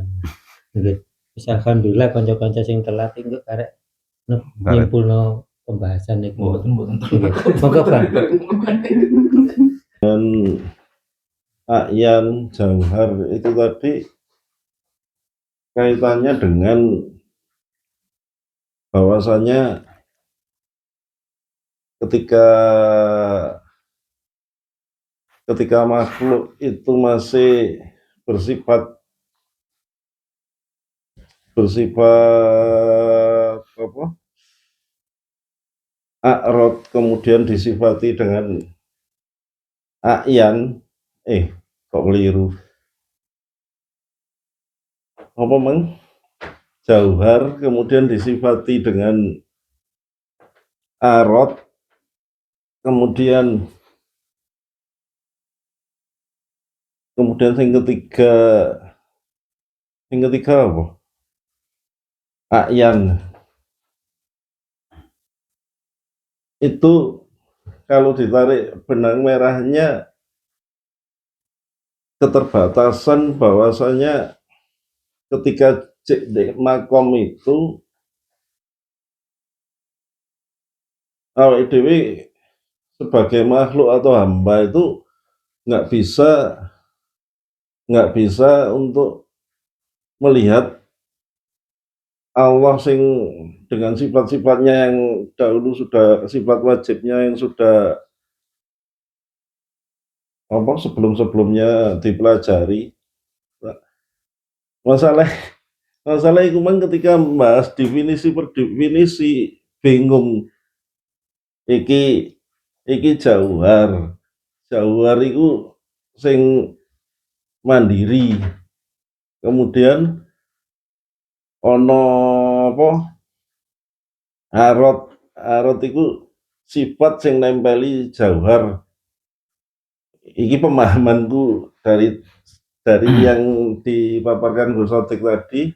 Nggih. Wis alhamdulillah kanca-kanca sing telat engko karek nyimpulno pembahasan niku. Mboten. Monggo Bang. Dan A'yan Jauhar itu tadi kaitannya dengan bahwasanya ketika makhluk itu masih bersifat apa? A'rad kemudian disifati dengan A'yan kok keliru apa Mang? Jauhar kemudian disifati dengan Arad kemudian yang ketiga apa? A'yan. Itu kalau ditarik benang merahnya keterbatasan bahwasanya ketika cek di makom itu awake dhewe sebagai makhluk atau hamba itu nggak bisa untuk melihat Allah sing dengan sifat-sifatnya yang dahulu sudah sifat wajibnya yang sudah sebelum-sebelumnya dipelajari. Masalah masalah itu mang ketika membahas definisi per definisi bingung iki jauhar itu sing mandiri, kemudian ono apa arot itu sifat sing nempeli jauhar. Iki pemahamanku dari yang dipaparkan Gus Sotik tadi.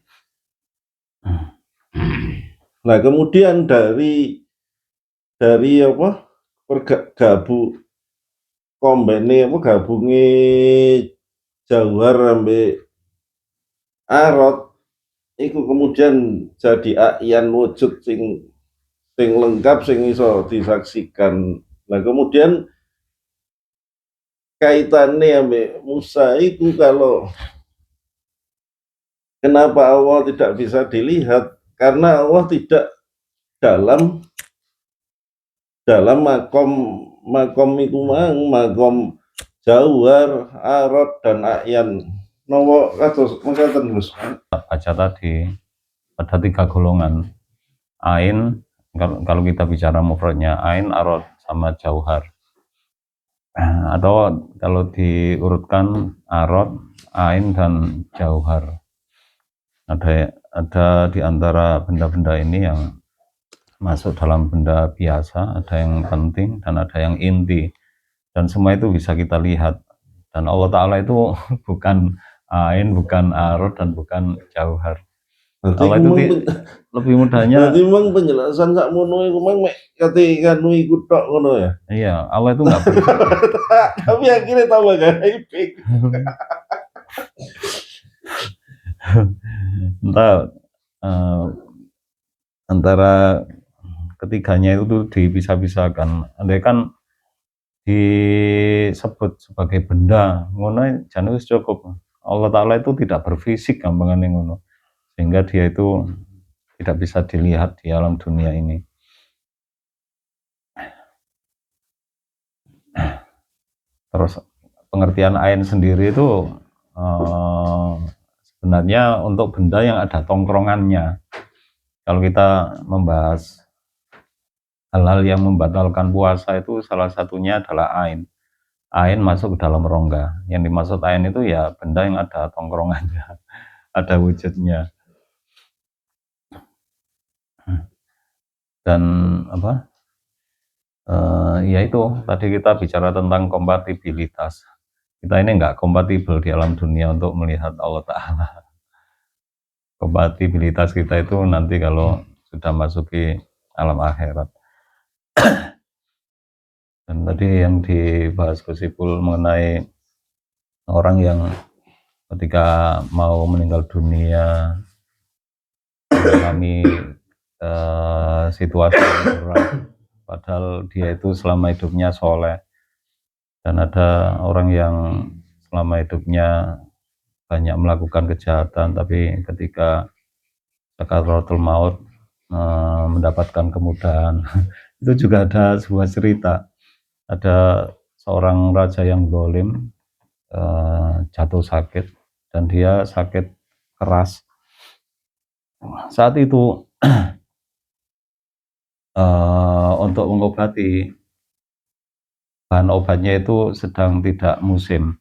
Nah kemudian dari apa gabungi jauhar ambek arot iku kemudian jadi ayan wujud sing lengkap sing iso disaksikan. Nah kemudian kaitannya ambek Musa itu kalau kenapa Allah tidak bisa dilihat, karena Allah tidak dalam makom iku makom jauhar, arot dan ayan. Nowo kados mekaten Gus. Baca tadi ada 3 golongan. Ain, kalau kita bicara mufradnya ain, arod sama jauhar. Atau kalau diurutkan arod, ain dan jauhar. Ada di antara benda-benda ini yang masuk dalam benda biasa, ada yang penting dan ada yang inti, dan semua itu bisa kita lihat. Dan Allah Ta'ala itu bukan ain, bukan arod, dan bukan jauhar. Allah itu lebih mudahnya. Berarti memang penjelasan sakmono iku mang mek kate kanu iku tok ngono ya. Iya, Allah itu enggak Tapi akhirnya tambah gaib. Entah antara ketiganya itu dipisah-pisahkan. Andai kan disebut sebagai benda, ngono jan wis cukup. Allah Ta'ala itu tidak berfisik gampangane ngono. Sehingga dia itu tidak bisa dilihat di alam dunia ini. Terus pengertian ain sendiri itu sebenarnya untuk benda yang ada tongkrongannya. Kalau kita membahas hal-hal yang membatalkan puasa itu salah satunya adalah ain. Ain masuk ke dalam rongga. Yang dimaksud ain itu ya benda yang ada tongkrongannya, ada wujudnya. Dan apa? Ya itu tadi kita bicara tentang kompatibilitas. Kita ini enggak kompatibel di alam dunia untuk melihat Allah Ta'ala. Kompatibilitas kita itu nanti kalau sudah masuki alam akhirat. Dan tadi yang dibahas Gus Ipul mengenai orang yang ketika mau meninggal dunia mengalami situasi yang berat, padahal dia itu selama hidupnya soleh. Dan ada orang yang selama hidupnya banyak melakukan kejahatan, tapi ketika sakaratul maut mendapatkan kemudahan. Itu juga ada sebuah cerita. Ada seorang raja yang zalim jatuh sakit, dan dia sakit keras. Saat itu untuk mengobati, bahan obatnya itu sedang tidak musim.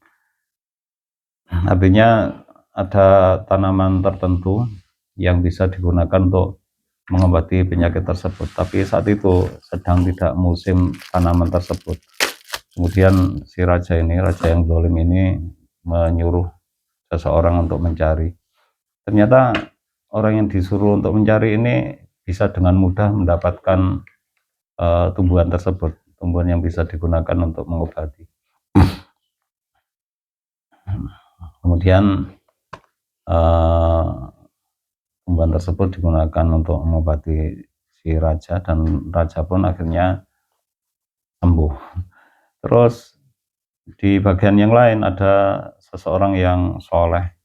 Artinya ada tanaman tertentu yang bisa digunakan untuk mengobati penyakit tersebut, tapi saat itu sedang tidak musim tanaman tersebut. Kemudian si raja yang zalim ini menyuruh seseorang untuk mencari. Ternyata orang yang disuruh untuk mencari ini bisa dengan mudah mendapatkan tumbuhan tersebut, tumbuhan yang bisa digunakan untuk mengobati. Kemudian tumbuhan tersebut digunakan untuk mengobati si raja, dan raja pun akhirnya sembuh. Terus di bagian yang lain ada seseorang yang soleh,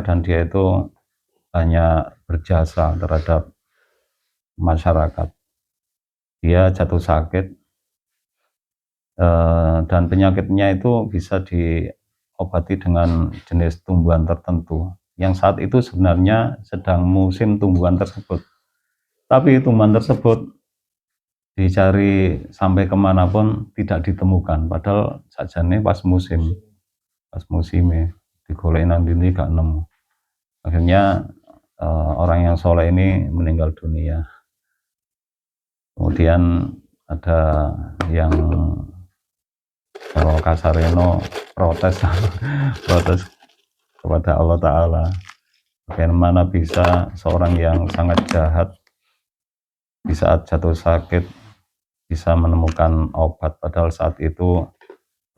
dan dia itu banyak berjasa terhadap masyarakat. Dia jatuh sakit, dan penyakitnya itu bisa diobati dengan jenis tumbuhan tertentu yang saat itu sebenarnya sedang musim tumbuhan tersebut, tapi tumbuhan tersebut dicari sampai kemanapun tidak ditemukan, padahal sajane pas musimnya digoleki nang ndi gak nemu. Akhirnya orang yang soleh ini meninggal dunia. Kemudian ada yang kasareno protes kepada Allah Ta'ala, bagaimana bisa seorang yang sangat jahat di saat jatuh sakit bisa menemukan obat, padahal saat itu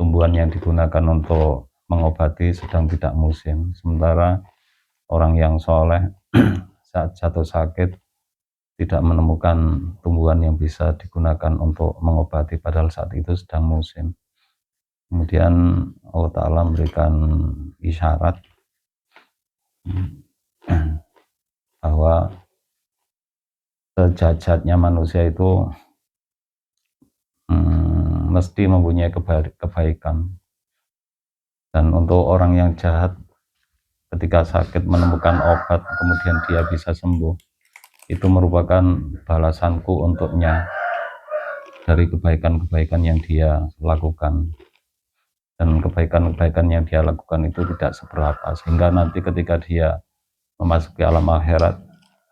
tumbuhan yang digunakan untuk mengobati sedang tidak musim. Sementara orang yang soleh saat jatuh sakit tidak menemukan tumbuhan yang bisa digunakan untuk mengobati, padahal saat itu sedang musim. Kemudian Allah Ta'ala memberikan isyarat bahwa sejajatnya manusia itu mesti mempunyai kebaikan, dan untuk orang yang jahat ketika sakit menemukan obat kemudian dia bisa sembuh, itu merupakan balasanku untuknya dari kebaikan-kebaikan yang dia lakukan. Dan kebaikan-kebaikan yang dia lakukan itu tidak seberapa, sehingga nanti ketika dia memasuki alam akhirat,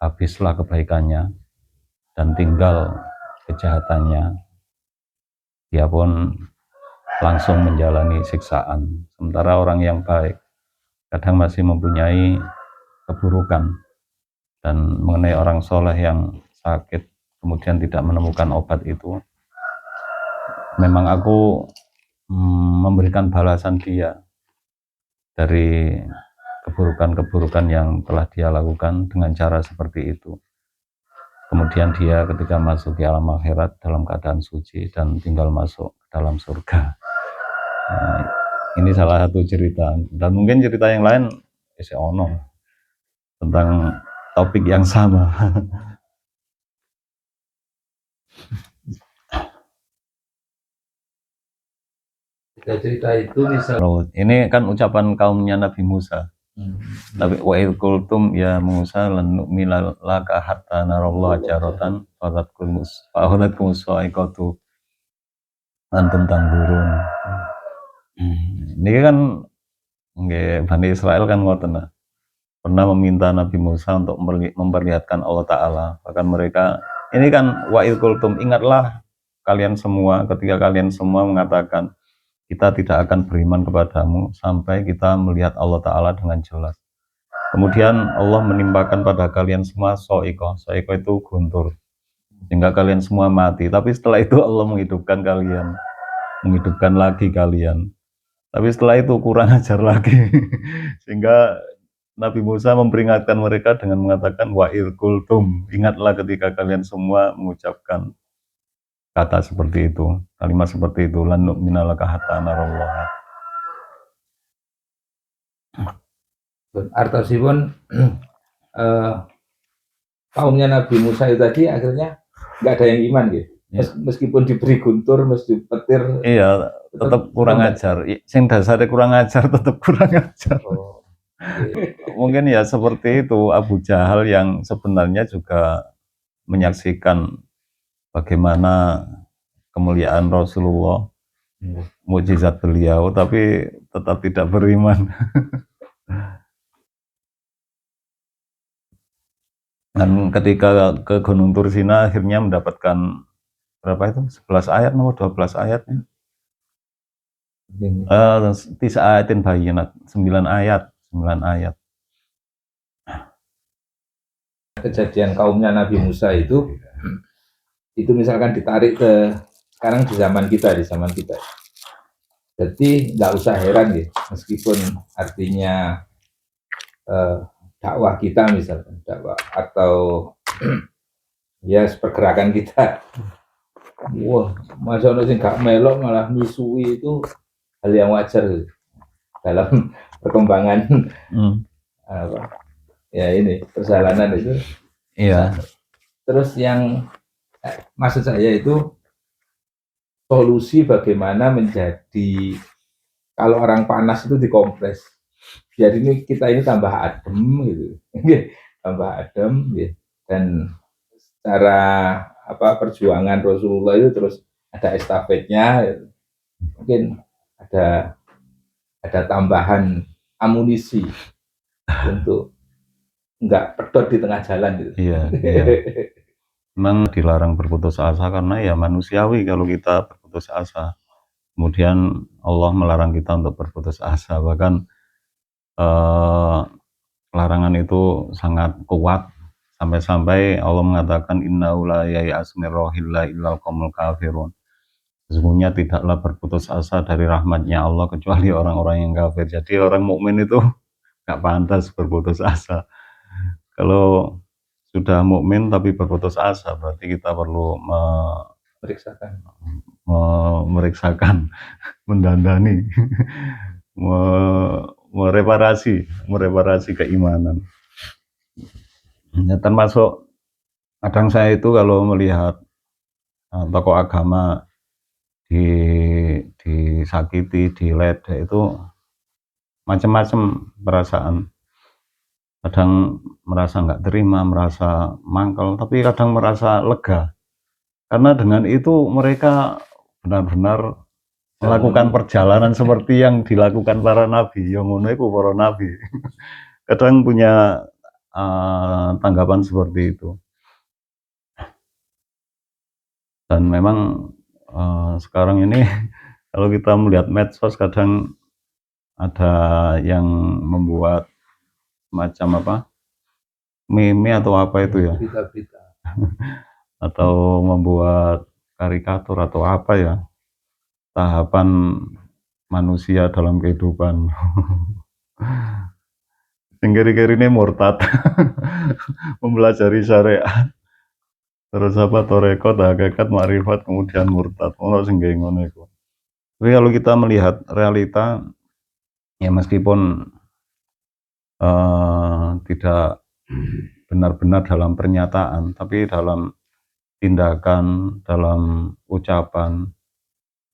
habislah kebaikannya dan tinggal kejahatannya, dia pun langsung menjalani siksaan. Sementara orang yang baik kadang masih mempunyai keburukan. Dan mengenai orang soleh yang sakit kemudian tidak menemukan obat itu, memang aku memberikan balasan dia dari keburukan-keburukan yang telah dia lakukan dengan cara seperti itu. Kemudian dia ketika masuk ke alam akhirat dalam keadaan suci dan tinggal masuk ke dalam surga. Nah, ini salah satu cerita, dan mungkin cerita yang lain bisa ono tentang topik yang sama. Cerita itu misal Ini kan ucapan kaumnya Nabi Musa. Tapi wa idh qultum ya Musa lan nu'mina laka hatta narallaha jaratan fa'akhadhatkum sa'iqatu antum tanzurun. Ini kan nggih Bani Israel kan ngoten nah. Pernah meminta Nabi Musa untuk memperlihatkan Allah Ta'ala. Bahkan mereka, ini kan wa idh qultum, ingatlah kalian semua ketika kalian semua mengatakan kita tidak akan beriman kepadamu sampai kita melihat Allah Ta'ala dengan jelas. Kemudian Allah menimpakan pada kalian semua so'iko itu guntur, sehingga kalian semua mati. Tapi setelah itu Allah menghidupkan lagi kalian. Tapi setelah itu kurang ajar lagi. Sehingga Nabi Musa memperingatkan mereka dengan mengatakan wa idh qultum, ingatlah ketika kalian semua mengucapkan kata seperti itu, kalimat seperti itu, lan nu'mina laka hatta narallaha. artosipun kaumnya Nabi Musa itu tadi akhirnya nggak ada yang iman gitu. Meskipun diberi guntur, mesti petir. Iya, tetap kurang ajar. Sing dasarnya kurang ajar, tetap kurang ajar. Oh, Mungkin ya seperti itu Abu Jahal yang sebenarnya juga menyaksikan bagaimana kemuliaan Rasulullah, mukjizat beliau, tapi tetap tidak beriman. Dan ketika ke Gunung Tursina akhirnya mendapatkan berapa itu? 11 ayat, nomor 12 ayatnya. Tisa ayatin bayinat, 9 ayat. Kejadian kaumnya Nabi Musa itu misalkan ditarik ke sekarang di zaman kita. Jadi nggak usah heran ya, meskipun artinya dakwah kita misalkan dakwah atau ya pergerakan kita, wah masa ono sing gak melok malah misui itu hal yang wajar dalam perkembangan apa ya ini perjalanan itu. Iya. Terus yang maksud saya itu solusi bagaimana menjadi kalau orang panas itu dikompres. Biar ini kita ini tambah adem gitu. Tambah adem ya. Dan secara apa perjuangan Rasulullah itu terus ada estafetnya gitu. Mungkin ada tambahan amunisi untuk enggak pedot di tengah jalan gitu. Iya, iya. Memang dilarang berputus asa karena ya manusiawi kalau kita berputus asa. Kemudian Allah melarang kita untuk berputus asa. Bahkan larangan itu sangat kuat sampai-sampai Allah mengatakan innahu la yai'asu min rauhillah illal qaumul kafirun. Sesungguhnya tidaklah berputus asa dari rahmatnya Allah kecuali orang-orang yang kafir. Jadi orang mukmin itu nggak pantas berputus asa. Kalau sudah mukmin tapi berputus asa, berarti kita perlu memeriksakan, mendandani, mereparasi keimanan. Ya, termasuk kadang saya itu kalau melihat tokoh agama disakiti, diledek itu macam-macam perasaan. Kadang merasa nggak terima, merasa mangkel, tapi kadang merasa lega. Karena dengan itu mereka benar-benar melakukan perjalanan seperti yang dilakukan para nabi. Yang ngono iku para nabi. Kadang punya tanggapan seperti itu. Dan memang sekarang ini kalau kita melihat medsos kadang ada yang membuat macam apa meme atau apa itu ya, Berita-berita atau membuat karikatur atau apa ya, tahapan manusia dalam kehidupan. Kiri-kiri ini murtad. Mempelajari syariat terus apa torekot, hakikat, makrifat, kemudian murtad. Ono sing ngono iku. Tapi kalau kita melihat realita ya meskipun tidak benar-benar dalam pernyataan, tapi dalam tindakan, dalam ucapan,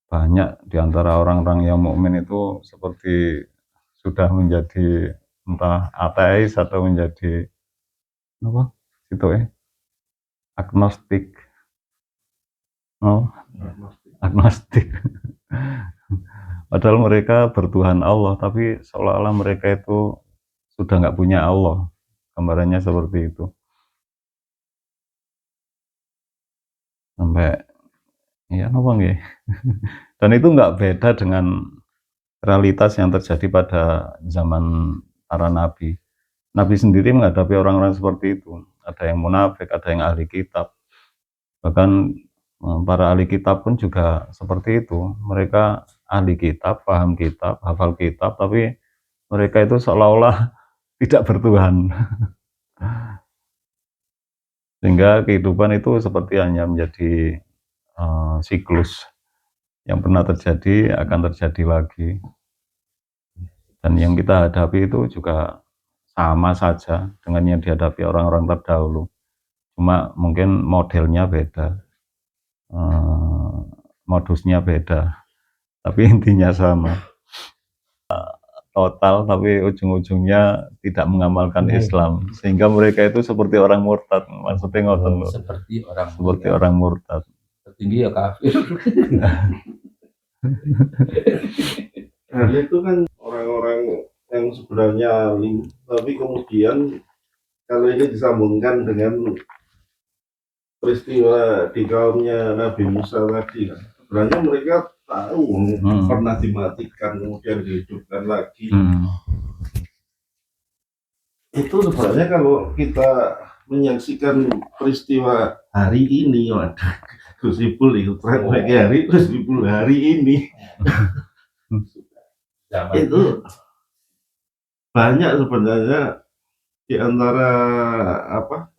banyak diantara orang-orang yang mukmin itu seperti sudah menjadi entah ateis atau menjadi apa itu agnostik. Agnostik. Padahal mereka bertuhan Allah, tapi seolah-olah mereka itu sudah nggak punya Allah. Gambarannya seperti itu. Sampai ya apa nggih. Dan itu nggak beda dengan realitas yang terjadi pada zaman para nabi. Nabi sendiri menghadapi orang-orang seperti itu. Ada yang munafik, ada yang ahli kitab. Bahkan para ahli kitab pun juga seperti itu. Mereka ahli kitab, paham kitab, hafal kitab, tapi mereka itu seolah-olah tidak bertuhan. Sehingga kehidupan itu seperti hanya menjadi siklus yang pernah terjadi akan terjadi lagi. Dan yang kita hadapi itu juga sama saja dengan yang dihadapi orang-orang terdahulu. Cuma mungkin modelnya beda, modusnya beda, tapi intinya sama. Total tapi ujung-ujungnya tidak mengamalkan Islam, sehingga mereka itu seperti orang murtad. Maksudnya ngoten lho. Seperti orang murtad. Tertinggi ya kafir. Nah, itu kan orang-orang yang sebenarnya alim, tapi kemudian kalau ini disambungkan dengan peristiwa di kaumnya Nabi Musa tadi, sebenarnya mereka tahu pernah dimatikan kemudian dihidupkan lagi. Itu sebenarnya kalau kita menyaksikan peristiwa hari ini, waduh, Gus Ipul itu hari Gus Ipul hari ini Zaman Itu banyak sebenarnya di antara apa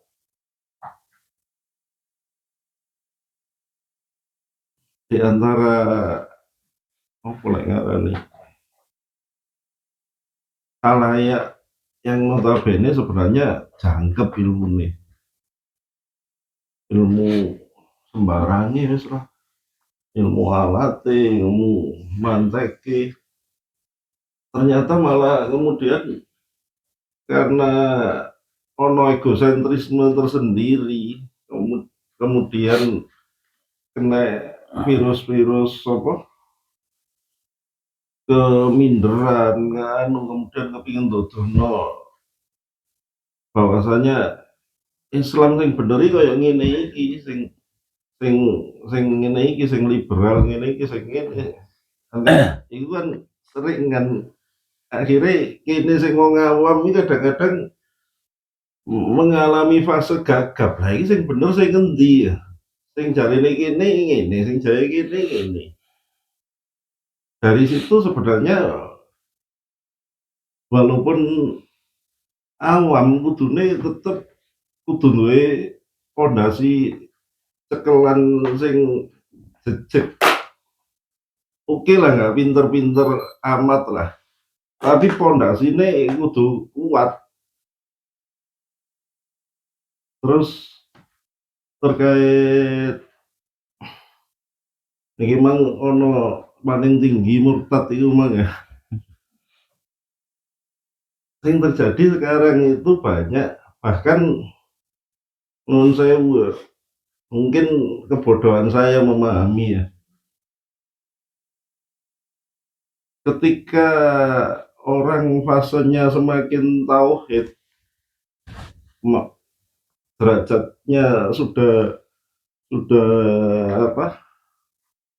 di antara apa lek ngarani khalayak yang notabene sebenarnya jangkep ilmu sembarangi wis lah, ilmu alate, ilmu manteke, ternyata malah kemudian karena ono egosentrisme tersendiri, kemudian kena virus-virus apa keminderan nganu, kemudian kepingin dodono bahwasanya Islam sing bener iki kaya ngene iki, sing sing ngene iki, sing liberal ngene iki, sing ngene. Itu kan sering kan akhirnya kini sing wong awam iki kadang-kadang mengalami fase gagap. Lah iki sing bener sing ngendi ya? Sing jarine kene ngene, sing jare kene ngene. Dari situ sebenarnya walaupun awam kudune tetep kudu duwe pondasi cekelan sing jejeg. Oke lah, nggak pinter-pinter amat lah, tapi pondasinya kudu kuat. Terus terkait ini mang ono paling tinggi murtad itu mang ya. Yang terjadi sekarang itu banyak, bahkan non saya mungkin kebodohan saya memahami ya. Ketika orang fasenya semakin tauhid, derajatnya sudah apa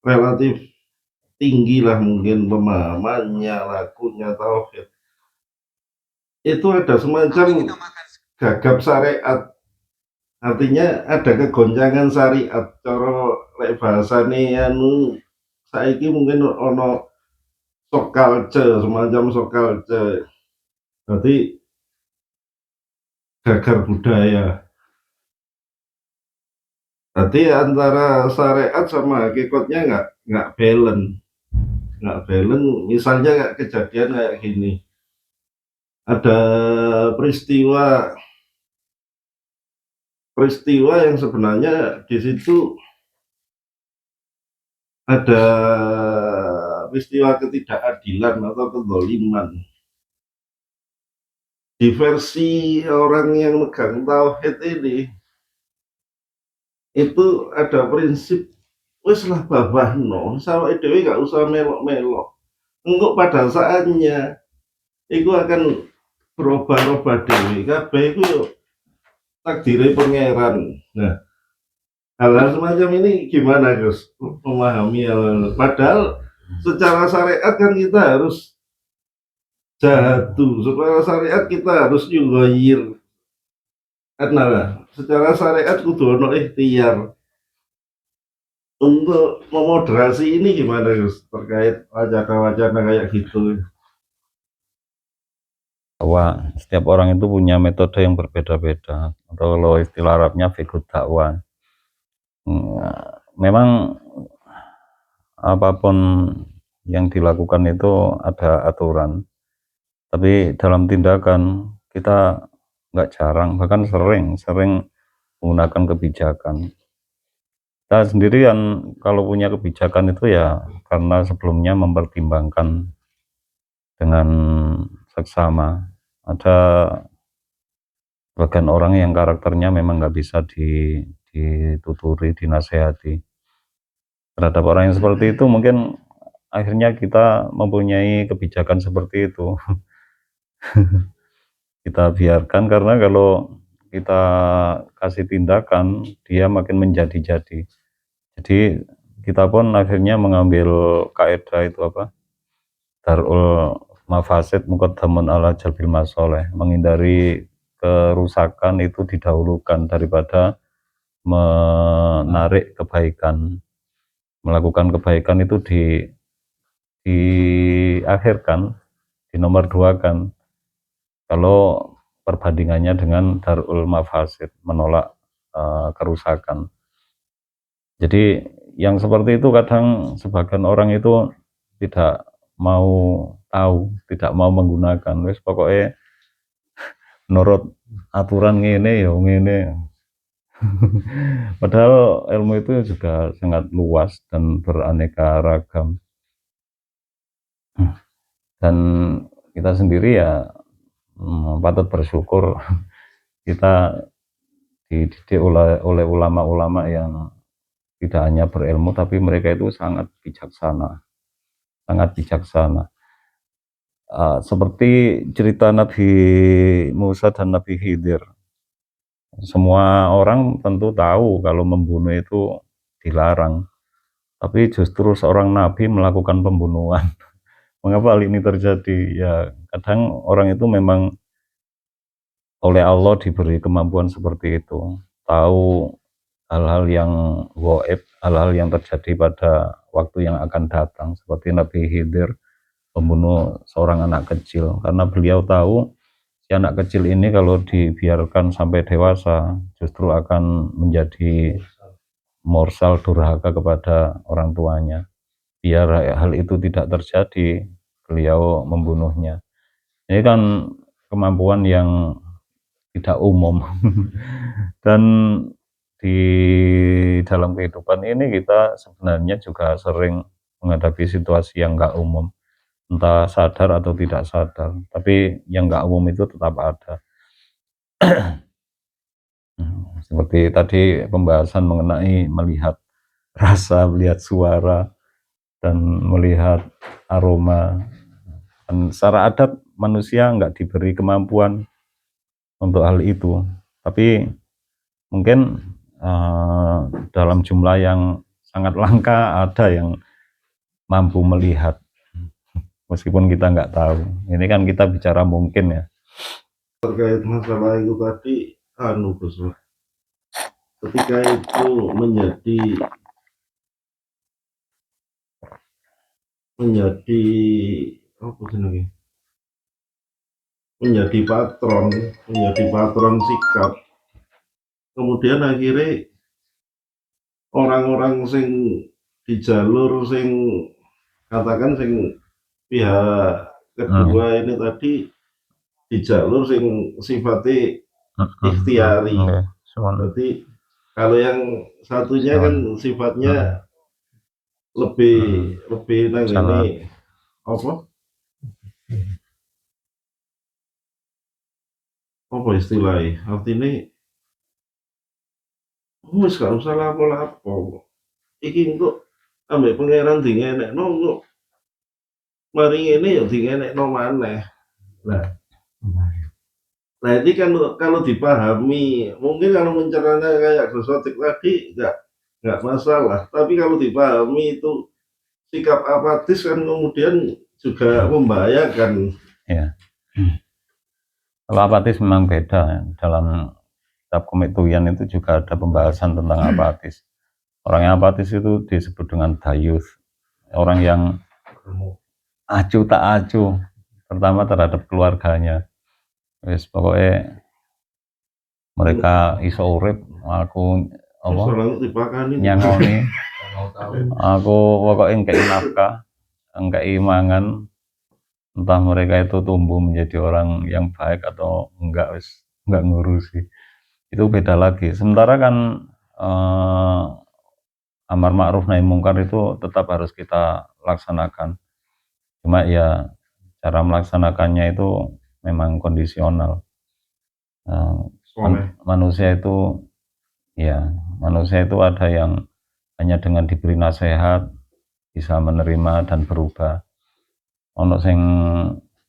relatif tinggi lah, mungkin pemahamannya, lakunya tauhid, itu ada semacam gagap syariat, artinya ada kegoncangan syariat. Cara lek bahasane anu saiki mungkin ono shock culture, semacam shock culture, jadi gagar budaya. Jadi antara syariat sama hakikatnya nggak balance, Misalnya kayak kejadian kayak gini, ada peristiwa yang sebenarnya di situ ada peristiwa ketidakadilan atau kezaliman. Di versi orang yang megang tauhid ini, itu ada prinsip wis lah babahno, sawake dhewe gak usah melok-melok. Engko pada saatnya itu akan berubah-ubah dhewe. Kabeh iku yo takdire pangeran. Nah, hal-hal semacam ini gimana Gus memahami hal, padahal secara syariat kan kita harus jatuh, secara syariat kita harus yughayir. Karena secara syariat kudu ono ikhtiar. Untuk memoderasi ini gimana Gus terkait wacana-wacana kayak gitu? Bahwa setiap orang itu punya metode yang berbeda-beda, atau kalau istilah Arabnya fiqh dakwah. Memang apapun yang dilakukan itu ada aturan, tapi dalam tindakan kita nggak jarang, bahkan sering menggunakan kebijakan. Kita sendirian kalau punya kebijakan itu ya karena sebelumnya mempertimbangkan dengan seksama. Ada bagian orang yang karakternya memang nggak bisa dituturi, dinasehati. Terhadap orang yang seperti itu mungkin akhirnya kita mempunyai kebijakan seperti itu. Kita biarkan, karena kalau kita kasih tindakan dia makin menjadi-jadi. Jadi kita pun akhirnya mengambil kaidah itu apa? Darul mafasid muqaddamun ala jalbil masoleh, menghindari kerusakan itu didahulukan daripada menarik kebaikan. Melakukan kebaikan itu diakhirkan, dinomor duakan kalau perbandingannya dengan darul mafasid, menolak kerusakan. Jadi yang seperti itu kadang sebagian orang itu tidak mau tahu, tidak mau menggunakan. Wis pokoknya menurut aturan ngene ya ngene. Padahal ilmu itu juga sangat luas dan beraneka ragam. Dan kita sendiri ya patut bersyukur kita dididik oleh ulama-ulama yang tidak hanya berilmu tapi mereka itu sangat bijaksana, sangat bijaksana. Seperti cerita Nabi Musa dan Nabi Khidir. Semua orang tentu tahu kalau membunuh itu dilarang, tapi justru seorang nabi melakukan pembunuhan. Mengapa hal ini terjadi? Ya, kadang orang itu memang oleh Allah diberi kemampuan seperti itu, tahu hal-hal yang gaib, hal-hal yang terjadi pada waktu yang akan datang, seperti Nabi Khidir membunuh seorang anak kecil, karena beliau tahu si anak kecil ini kalau dibiarkan sampai dewasa justru akan menjadi morsal durhaka kepada orang tuanya. Biar hal itu tidak terjadi, beliau membunuhnya. Ini kan kemampuan yang tidak umum. Dan di dalam kehidupan ini kita sebenarnya juga sering menghadapi situasi yang nggak umum, entah sadar atau tidak sadar, tapi yang nggak umum itu tetap ada. Seperti tadi pembahasan mengenai melihat rasa, melihat suara, dan melihat aroma. Dan secara adat manusia nggak diberi kemampuan untuk hal itu, tapi mungkin dalam jumlah yang sangat langka ada yang mampu melihat, meskipun kita nggak tahu. Ini kan kita bicara mungkin ya. Terkait masalah itu tadi, Gus, ketika itu menjadi apa sih, menjadi patron sikap, kemudian akhirnya orang-orang sing di jalur sing katakan sing pihak kedua ini tadi di jalur sing sifatnya ikhtiari. Berarti kalau yang satunya kan sifatnya lebih nang ini apa istilahnya, artinya wis gak usah lapo-lapo iki kok ambek pangeran dingenekno kok mari ngene ya dingenekno maneh. Nah ini kan kalau dipahami, mungkin kalau mencerana kayak Gosotik tadi nggak masalah, tapi kalau dipahami itu sikap apatis kan kemudian juga membahayakan. Ya. Kalau apatis memang beda ya. Dalam kitab Komik Tuyan itu juga ada pembahasan tentang apatis. Orang yang apatis itu disebut dengan dayus, orang yang acuh tak acuh, pertama terhadap keluarganya. Wis pokoknya mereka iso urip, aku apa nyangoni, aku pokoknya ngkei nafkah, ngkei mangan, entah mereka itu tumbuh menjadi orang yang baik atau enggak, wis enggak ngurusi, itu beda lagi. Sementara kan amar ma'ruf nahi mungkar itu tetap harus kita laksanakan, cuma ya cara melaksanakannya itu memang kondisional. Manusia itu ada yang hanya dengan diberi nasihat bisa menerima dan berubah, ono sing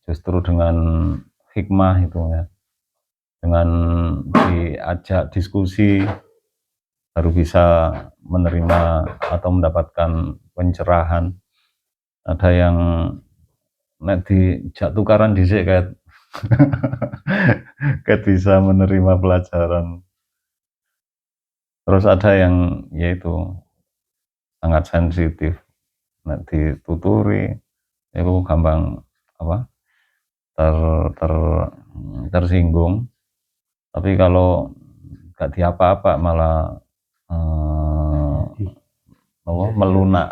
justru dengan hikmah itu ya, dengan diajak diskusi baru bisa menerima atau mendapatkan pencerahan. Ada yang nek dijak tukaran dhisik kayak kayak bisa menerima pelajaran. Terus ada yang yaitu sangat sensitif, nek dituturi itu gampang apa ter, ter tersinggung. Tapi kalau gak diapa-apa malah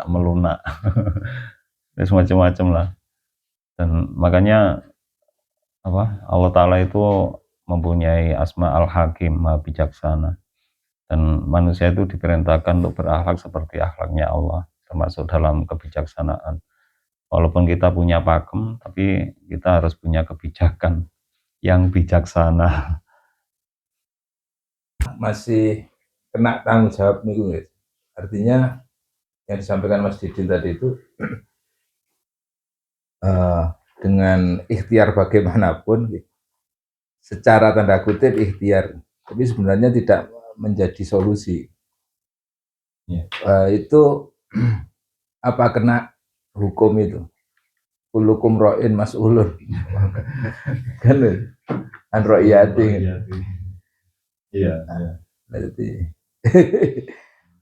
melunak terus macam-macam lah. Dan makanya apa Allah Ta'ala itu mempunyai asma al-hakim, maha bijaksana, dan manusia itu diperintahkan untuk berakhlak seperti akhlaknya Allah, termasuk dalam kebijaksanaan. Walaupun kita punya pakem, tapi kita harus punya kebijakan yang bijaksana. Masih kena tanggung jawab nih guys. Artinya yang disampaikan Mas Didin tadi itu dengan ikhtiar bagaimanapun, secara tanda kutip ikhtiar, tapi sebenarnya tidak menjadi solusi. Itu apa kena hukum itu? Kulukum ro'in mas'ulun kan an ro'iyati. Iya. Jadi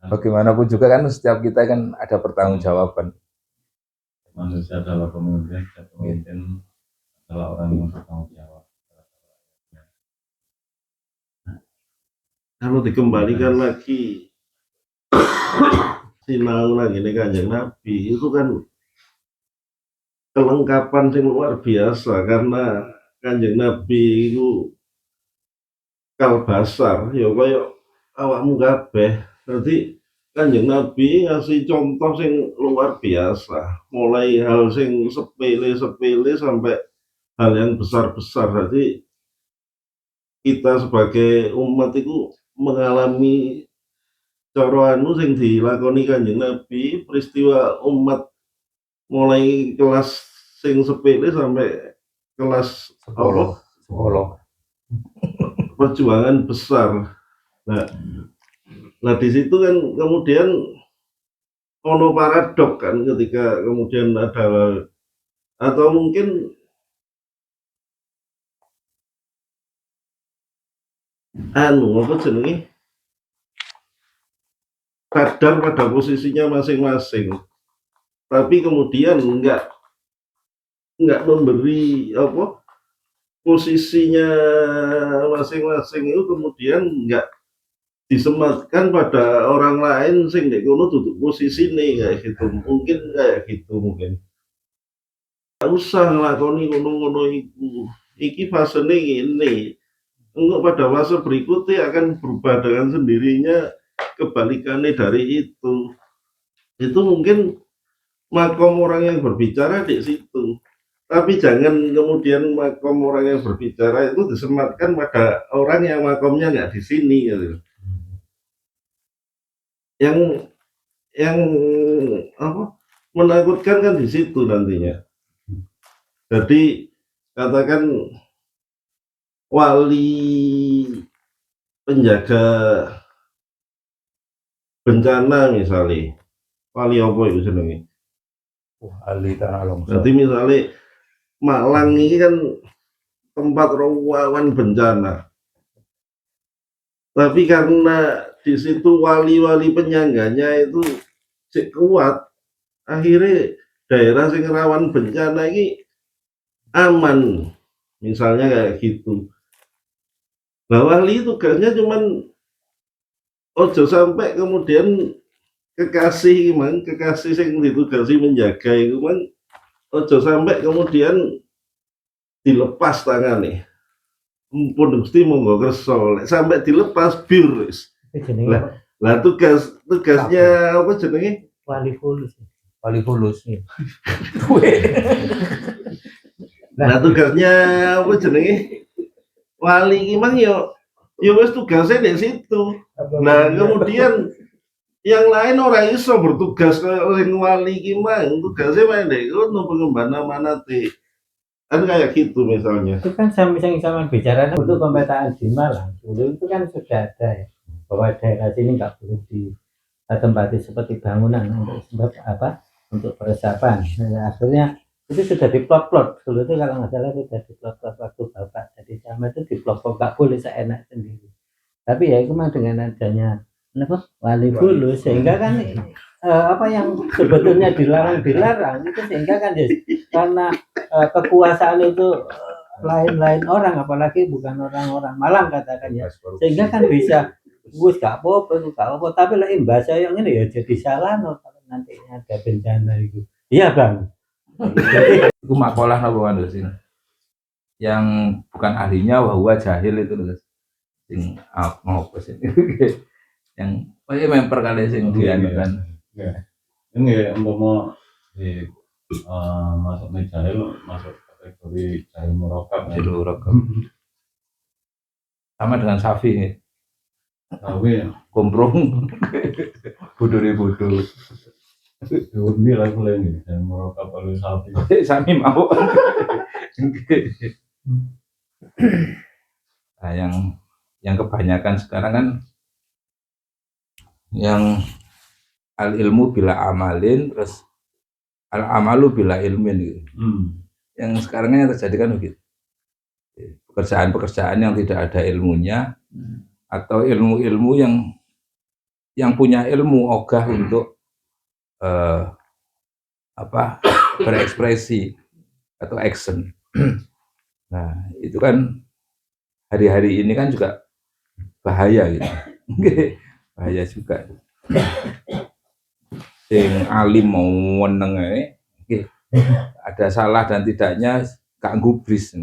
bagaimanapun juga kan setiap kita kan ada pertanggungjawaban. Manusia adalah pemimpin, dan pemimpin adalah orang yang bertanggung jawab. Kalau dikembalikan lagi sinau lagi nih Kanjeng Nabi itu kan kelengkapan yang luar biasa, karena Kanjeng Nabi itu kalbasar ya kaya awakmu kabeh. Jadi Kanjeng Nabi ngasih contoh sing luar biasa, mulai hal sing sepele-sepele sampai hal yang besar-besar. Jadi kita sebagai umat itu mengalami cara anu sing dilakoni Kanjeng Nabi, peristiwa umat mulai kelas sing sepele sampai kelas apa? Sekolah. Perjuangan besar. Nah di situ kan kemudian ono paradok kan, ketika kemudian ada, atau mungkin apa jenenge, sadar pada posisinya masing-masing, tapi kemudian enggak memberi apa posisinya masing-masing itu, kemudian enggak disematkan pada orang lain sing nek kono duduk posisi nih kayak gitu. Mungkin kayak gitu, mungkin nggak usah ngelakoni ngono-ngono iki fasenya ini, enggak pada fase berikutnya akan berubah dengan sendirinya, kebalikannya dari itu mungkin makom orang yang berbicara di situ. Tapi jangan kemudian makom orang yang berbicara itu disematkan pada orang yang makomnya nggak di sini gitu. Yang apa menakutkan kan di situ nantinya. Jadi katakan wali penjaga bencana misalnya, wali apa itu senengnya? Wali tanah longsor. Jadi misalnya Malang ini kan tempat rawan bencana, tapi karena di situ wali-wali penyangganya itu kuat, akhirnya daerah sing rawan bencana ini aman, misalnya kayak gitu. Nah wali tugasnya cuman ojo sampai kemudian kekasih sing ditugasi menjaga itu man, ojo sampai kemudian dilepas tangan nih. Mumpun Gusti monggo kersa, sampai dilepas biris. Lah tugasnya apa jenenge? Wali fulus. Wali fulus. Nah tugasnya apa jenenge? Wali gimana yo wis tugasnya di situ. Nah kemudian yang lain orang iso bertugas kayak wali gimana, tugasnya main deh itu pengembangan mana kan kayak gitu misalnya. Itu kan sama bicara untuk pemetaan di Malang dulu itu kan sudah ada ya, bahwa daerah sini nggak boleh ditempati seperti bangunan untuk sebab apa, untuk peresapan. Nah, akhirnya itu sudah diplot-plot dulu itu, kalau nggak salah sudah diplot-plot waktu bapak jadi sama itu diplot-plot, nggak boleh seenak sendiri. Tapi ya itu memang dengan adanya apa wali fulus, sehingga kan apa yang sebetulnya dilarang itu sehingga kan karena kekuasaan itu lain-lain orang, apalagi bukan orang-orang Malang katakan ya, sehingga kan bisa wis gak apa-apa, tapi lek bahasa yang ini ya jadi salah no kalau nanti ada bencana itu. Iya Bang. Itu makalah apa kan sih? Yang bukan ahlinya wahwa jahil itu loh. Sing ngopo sih? Yang memper kali sing dianukan. Ini umpama di masuk jahil, masuk kategori jahil murokab ya. Sama dengan Safi nih. Tapi Komprong bodoh. diundi lah boleh nih, jahil murokab oleh sapi. Sami mau. Nah, yang kebanyakan sekarang kan yang al ilmu bila amalin, terus al amalu bila ilmin gitu. Yang sekarang yang terjadi kan begitu. Pekerjaan-pekerjaan yang tidak ada ilmunya, atau ilmu-ilmu yang punya ilmu ogah untuk berekspresi atau action. Nah, itu kan hari-hari ini kan juga bahaya gitu. Bahaya juga. Sing alim mau meneng ada salah dan tidaknya gak gubris.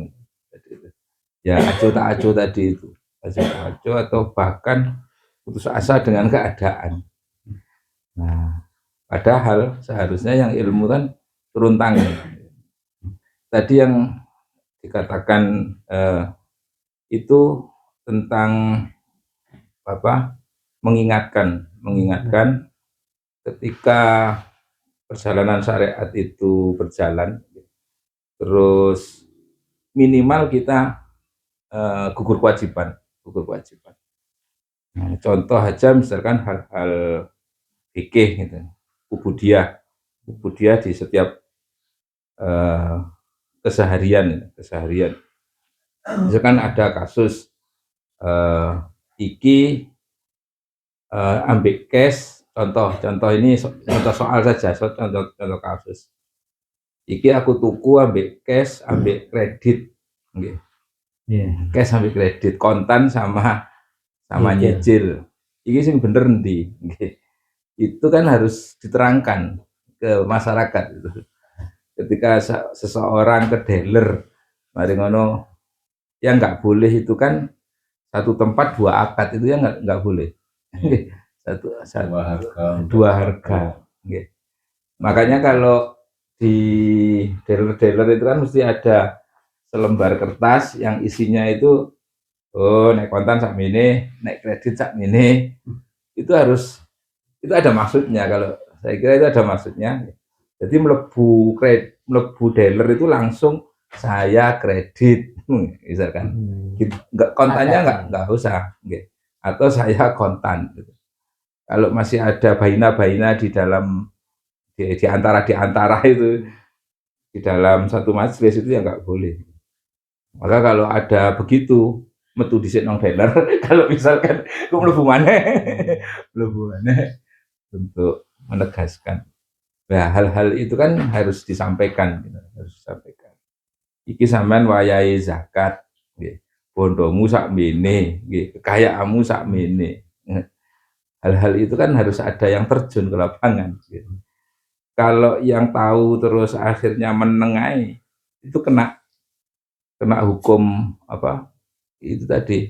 Ya aco tak aco tadi itu. Aco atau bahkan putus asa dengan keadaan. Nah, padahal seharusnya yang ilmu kan turun tangan. Tadi yang dikatakan itu tentang apa? Mengingatkan ketika perjalanan syariat itu berjalan, terus minimal kita gugur kewajiban. Nah, contoh aja misalkan hal-hal fikih gitu, ubudiyah di setiap keseharian. Misalkan ada kasus iki ambek cash, contoh ini contoh soal saja, contoh kasus. Iki aku tuku ambek cash, ambek kredit, okay. Cash ambek kredit, kontan sama nyicil. Iki sing bener ndi? Okay. Itu kan harus diterangkan ke masyarakat itu. Ketika seseorang ke dealer, mari ngono, yang nggak boleh itu kan satu tempat dua akad, itu yang nggak boleh. Dua harga. Okay. Makanya kalau di dealer itu kan mesti ada selembar kertas yang isinya itu naik kontan sak mini, naik kredit sak mini. Itu ada maksudnya, kalau saya kira itu ada maksudnya. Jadi melebu dealer itu langsung saya kredit, misalkan. Kontannya nggak usah, okay. Atau saya kontan. Gitu. Kalau masih ada baina di dalam di antara itu di dalam satu majelis itu ya nggak boleh. Maka kalau ada begitu metu dhisik nang dealer, kalau misalkan ku mlebu maneh untuk menegaskan. Nah, hal-hal itu kan harus disampaikan, Iki sampean wayahe zakat, nggih. Bondomu sakmene, nggih. Kekayaanmu sakmene. Hal-hal itu kan harus ada yang terjun ke lapangan. Gitu. Kalau yang tahu terus akhirnya menengai, itu kena hukum apa? Itu tadi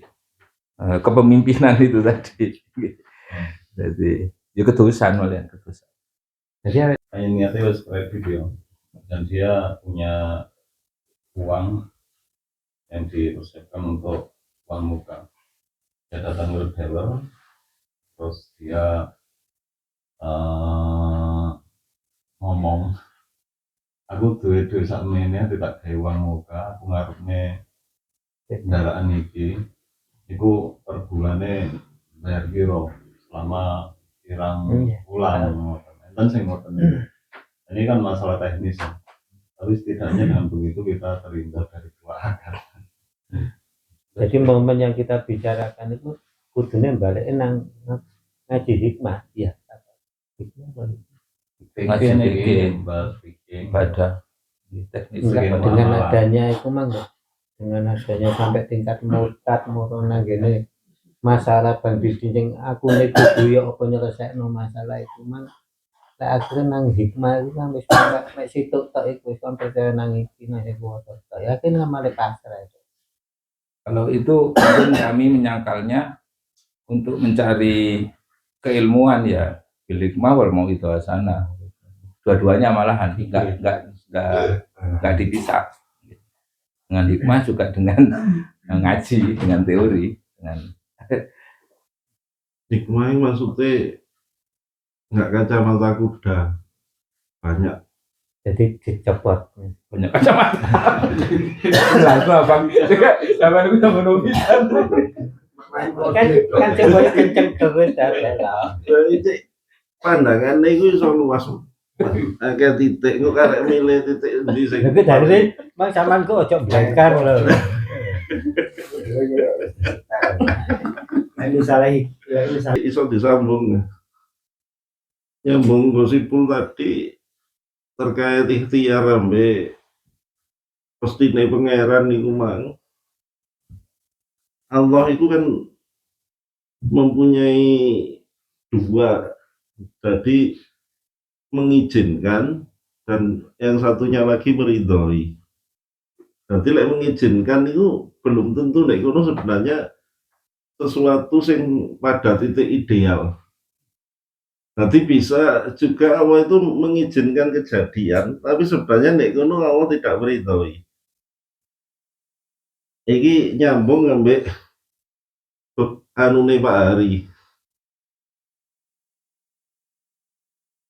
kepemimpinan itu tadi. Jadi, ya kedosan oleh kedosan. Jadi niatnya harus kredit ya, dan dia punya uang yang dipersiapkan untuk uang muka. Dia datang ke dealer, terus dia ngomong, aku duit sakmene tidak kayak uang muka, aku ngarepne kendaraan iki, iku per bulannya bayar kiro selama pirang bulan. Dan sing ngoten. Ini kan masalah teknis ya. Tapi setidaknya dengan begitu kita terhindar dari dua akar. Jadi momen yang kita bicarakan itu kudunya balik nang ngaji hikmah ya. Ngaji fikih, bahas fikih. ibadah, teknik Enggak, Dengan dengan muamalah. adanya itu mah enggak. Dengan adanya sampai tingkat murtad murona gini masalah bang dinding aku nih kudu ya apa nyelesaikno masalah itu mah lek akhirnya nang hikmah itu sampai sampai mek situ tok iku sampai percaya nang iki nang iku tok yakin ngamale pasrah itu. Kalau itu mungkin kami menyangkalnya untuk mencari keilmuan ya bil hikmah wal mau'izah hasanah. Dua-duanya malahan nggak dipisah. Dengan hikmah juga dengan ngaji, dengan teori, dengan Hikmah ini maksudnya nggak kacamata kuda, banyak. Jadi dicopot. banyak kacamata. Lalu abang, abang itu bisa menuliskan. Kan coba kenceng terus Jadi pandangan itu iso luas. Agak titik kok karek milih titik endi sing. Tapi dari bang sampean kok ojo blengkar lho. Misalnya Iso disambung. Nyambung gosipul tadi terkait ikhtiar ambek pestine pangeran niku mang. Allah itu kan mempunyai dua, jadi mengizinkan dan yang satunya lagi meridhoi. Jadi lek mengizinkan itu belum tentu nek kono sebenarnya sesuatu yang pada titik ideal. Nanti bisa juga Allah itu mengizinkan kejadian, tapi sebenarnya nek kono Allah tidak meridhoi. Iki nyambung ambek anune Pak Hari.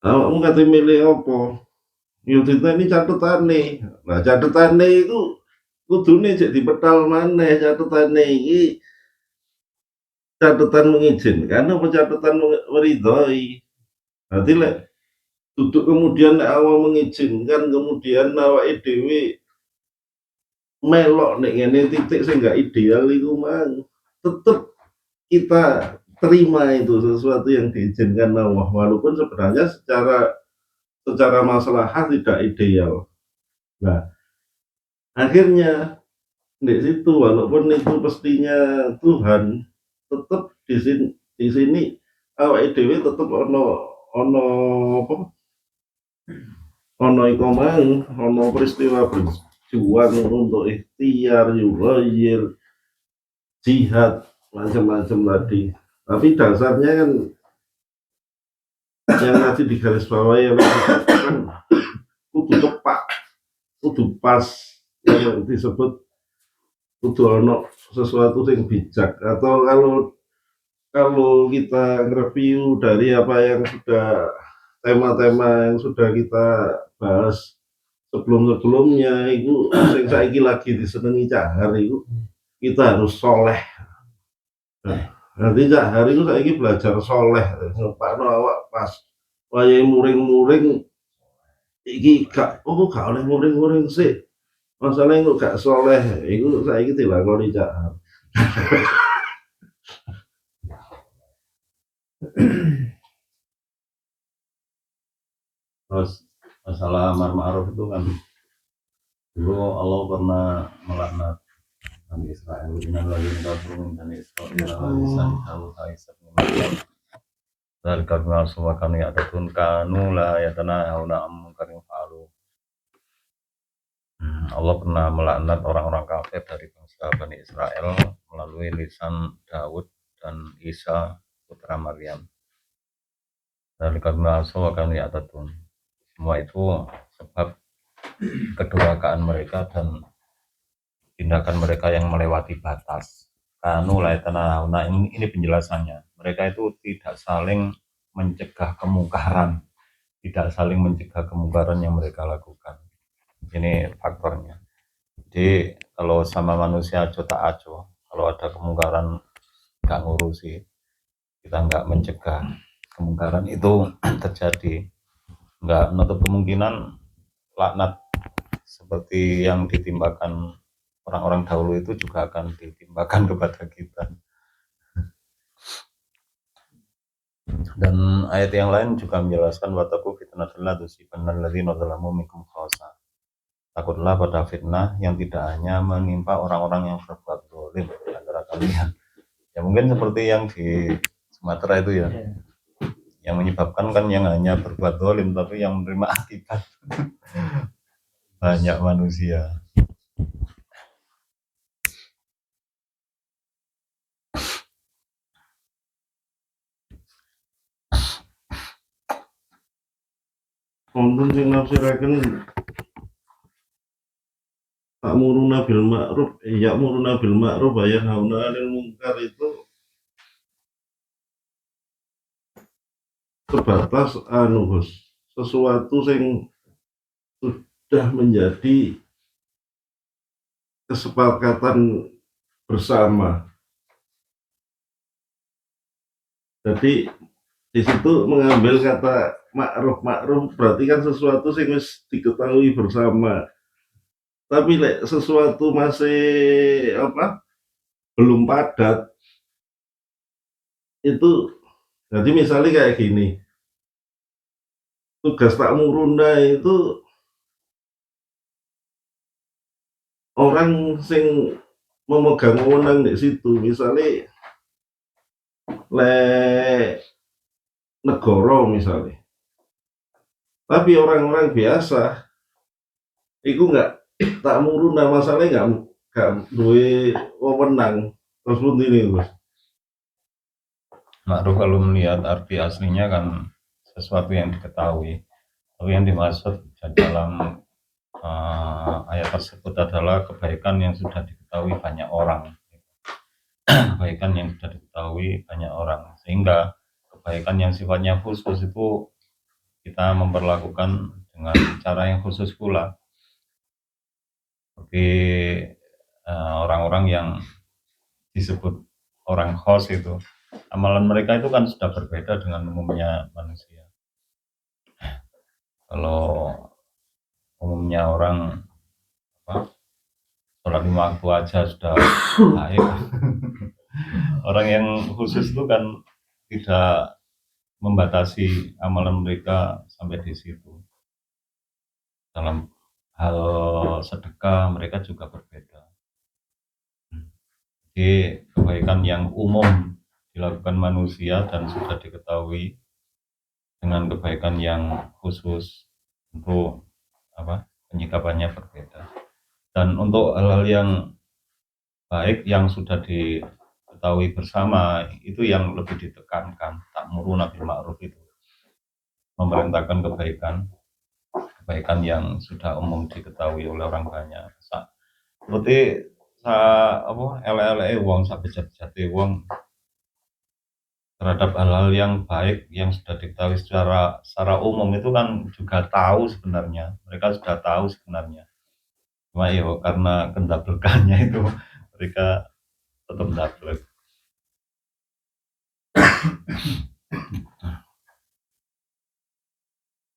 Awakmu kate milih apa? Yo ini catetane. Nah, catetane itu kudune jek dipetal maneh catetane iki. Catatan mengizinkan apa catatan meridhoi? Berarti lek duduk kemudian nek awak mengizinkan kemudian awake dhewe melok nek ngene titik sing gak ideal iku mang tetep kita terima itu sesuatu yang diizinkan Allah walaupun sebenarnya secara maslahat tidak ideal. Nah, akhirnya di situ walaupun itu pastinya Tuhan tetap di sini awake dhewe tetep ono apa? Ono iku mang, ono peristiwa berjuang untuk ikhtiar, yughayir, jihad, macam-macam tadi. Tapi dasarnya kan yang nanti digarisbawahi oleh kan kudu tepat, kudu pas, yang disebut kudu ono sesuatu yang bijak. Atau kalau kita review dari apa yang sudah tema-tema yang sudah kita bahas sebelum-sebelumnya itu sing saiki lagi disenengi Cahar itu kita harus soleh. Nanti Cahar itu saiki belajar soleh, ngepakno awak pas wayahe muring-muring iki gak oleh muring-muring sih. Masalahnya kok gak soleh, itu saiki dilakoni Cahar. Terus masalah amar ma'ruf itu kan dulu Allah pernah melaknat Bani Israel innal ladzina kafaru min Bani Israil ala lisani Dawud Isa bin Maryam dzalika bima asaw wa kanu ya'tadun kanu la yatanahawna 'an munkarin fa'alu. Allah pernah melaknat orang-orang kafir dari bangsa Bani Israel melalui lisan Daud dan Isa putra Maryam. Dzalika bima asaw wa kanu ya'tadun. Semua itu sebab kedurhakaan mereka dan tindakan mereka yang melewati batas. Kanu layatanahuna, ini penjelasannya. Mereka itu tidak saling mencegah kemungkaran, tidak saling mencegah kemungkaran yang mereka lakukan. Ini faktornya. Jadi kalau sama manusia aco tak aco, kalau ada kemungkaran nggak ngurusi, kita nggak mencegah kemungkaran itu terjadi, nggak menutup kemungkinan laknat seperti yang ditimbakan orang-orang dahulu itu juga akan ditimbakan kepada kita. Dan ayat yang lain juga menjelaskan wataku fitnatul la tusibanna alladzina zalamu minkum khassa. Takutlah pada fitnah yang tidak hanya menimpa orang-orang yang berbuat zalim di antara kalian. Ya mungkin seperti yang di Sumatera itu ya. Yang menyebabkan kan yang hanya berbuat zalim, tapi yang menerima akibat banyak manusia. Wonten sing nafsiraken ta'muruna bil ma'ruf ya'muruna bil ma'ruf wa yanhauna 'anil munkar itu sebatas Gus, sesuatu yang sudah menjadi kesepakatan bersama. Jadi di situ mengambil kata ma'ruf berarti kan sesuatu yang harus diketahui bersama. Tapi sesuatu masih belum padat itu, jadi misalnya kayak gini, tugas ta'muruna itu orang sing memegang wewenang di situ, misalnya negara misalnya. Tapi orang-orang biasa itu nggak ta'muruna, masalahnya nggak duwe wewenang. Terus pun ini Mas. Ma'ruf kalau melihat arti aslinya kan sesuatu yang diketahui. Tapi yang dimaksud dalam ayat tersebut adalah kebaikan yang sudah diketahui banyak orang. Kebaikan yang sudah diketahui banyak orang. Sehingga kebaikan yang sifatnya khusus itu kita memperlakukan dengan cara yang khusus pula. Seperti orang-orang yang disebut orang khos itu, amalan mereka itu kan sudah berbeda dengan umumnya manusia. Kalau umumnya orang sholat 5 waktu aja sudah baik. Orang yang khusus itu kan tidak membatasi amalan mereka sampai di situ. Dalam hal sedekah mereka juga berbeda. Jadi kebaikan yang umum dilakukan manusia dan sudah diketahui dengan kebaikan yang khusus untuk penyikapannya berbeda. Dan untuk hal-hal yang baik yang sudah diketahui bersama itu yang lebih ditekankan. Ta'muruna bil ma'ruf itu memerintahkan kebaikan yang sudah umum diketahui oleh orang banyak. Seperti ele-ele wong sabejat-bejate wong terhadap hal-hal yang baik yang sudah diketahui secara umum itu kan juga tahu sebenarnya, mereka sudah tahu sebenarnya, cuma ya karena kendablekannya itu mereka tetap dablek.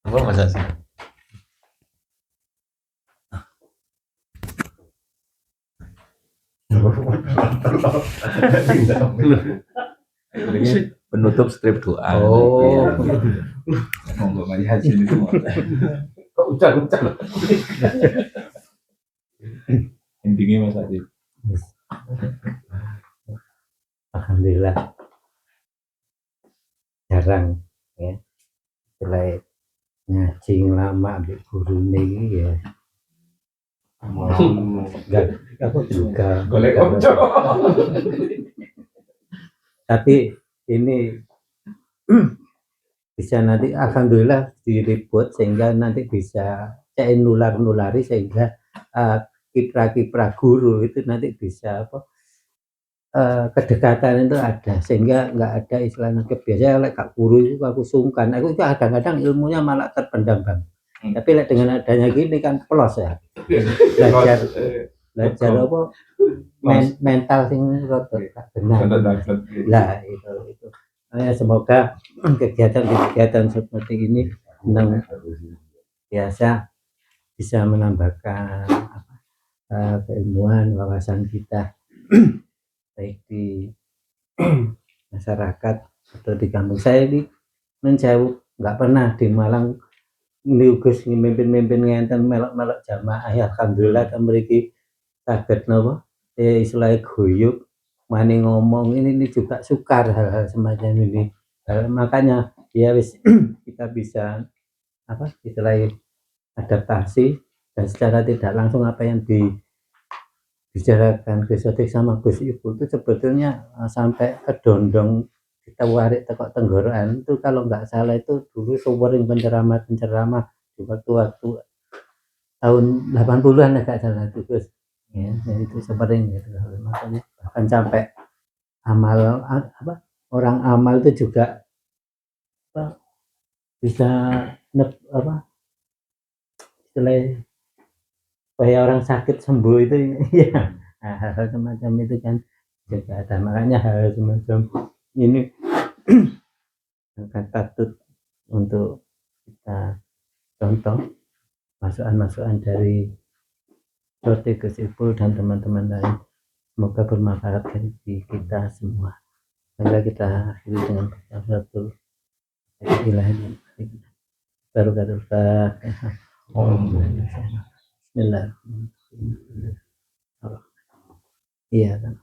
Apa masa sih? Penutup strip doa. Oh, Monggo Mari Hasin itu. kok ucap-ucap. Intinya Mas Adi. Alhamdulillah jarang ya mulai ngaji lama ambil guru ini ya. Enggak, aku juga Golek ojo. tapi ini bisa nanti alhamdulillah diribut sehingga nanti bisa nulari sehingga kiprah-kiprah guru itu nanti bisa kedekatan itu ada sehingga nggak ada istilahnya biasanya oleh kak guru itu aku sungkan, aku itu kadang-kadang ilmunya malah terpendam bang. Tapi dengan adanya gini kan plus ya belajar apa mental sing benar. Lah itu. Ya, semoga kegiatan seperti ini biasa bisa menambahkan keilmuan wawasan kita baik di masyarakat atau di kampung saya ini nun sewu nggak pernah di Malang ini Gus mimpin-mimpin ngenten melok-melok jamaah ya alhamdulillah kan mriki saged napa istilahnya guyub wani ngomong ini juga sukar hal-hal semacam ini. Makanya ya wis kita bisa apa istilahnya adaptasi dan secara tidak langsung apa yang dibicarakan Gus Sodik sama Gus Ibu itu sebetulnya sampai kedondong kita warik teko tenggorokan itu kalau nggak salah itu dulu sewering penceramah di waktu-waktu tahun 80-an ya nggak salah itu Gus ya, itu sewering gitu makanya bahkan sampai amal apa orang amal itu juga apa, bisa apa istilahnya supaya orang sakit sembuh itu ya hal-hal semacam itu kan juga ada makanya hal semacam ini akan patut untuk kita contoh masukan-masukan dari Sotik Gus Ipul dan teman-teman lain semoga bermanfaat bagi kita semua. Mari kita akhiri dengan satu ilahi barokatul fatihah. Bismillahirrahmanirrahim. Iya kan.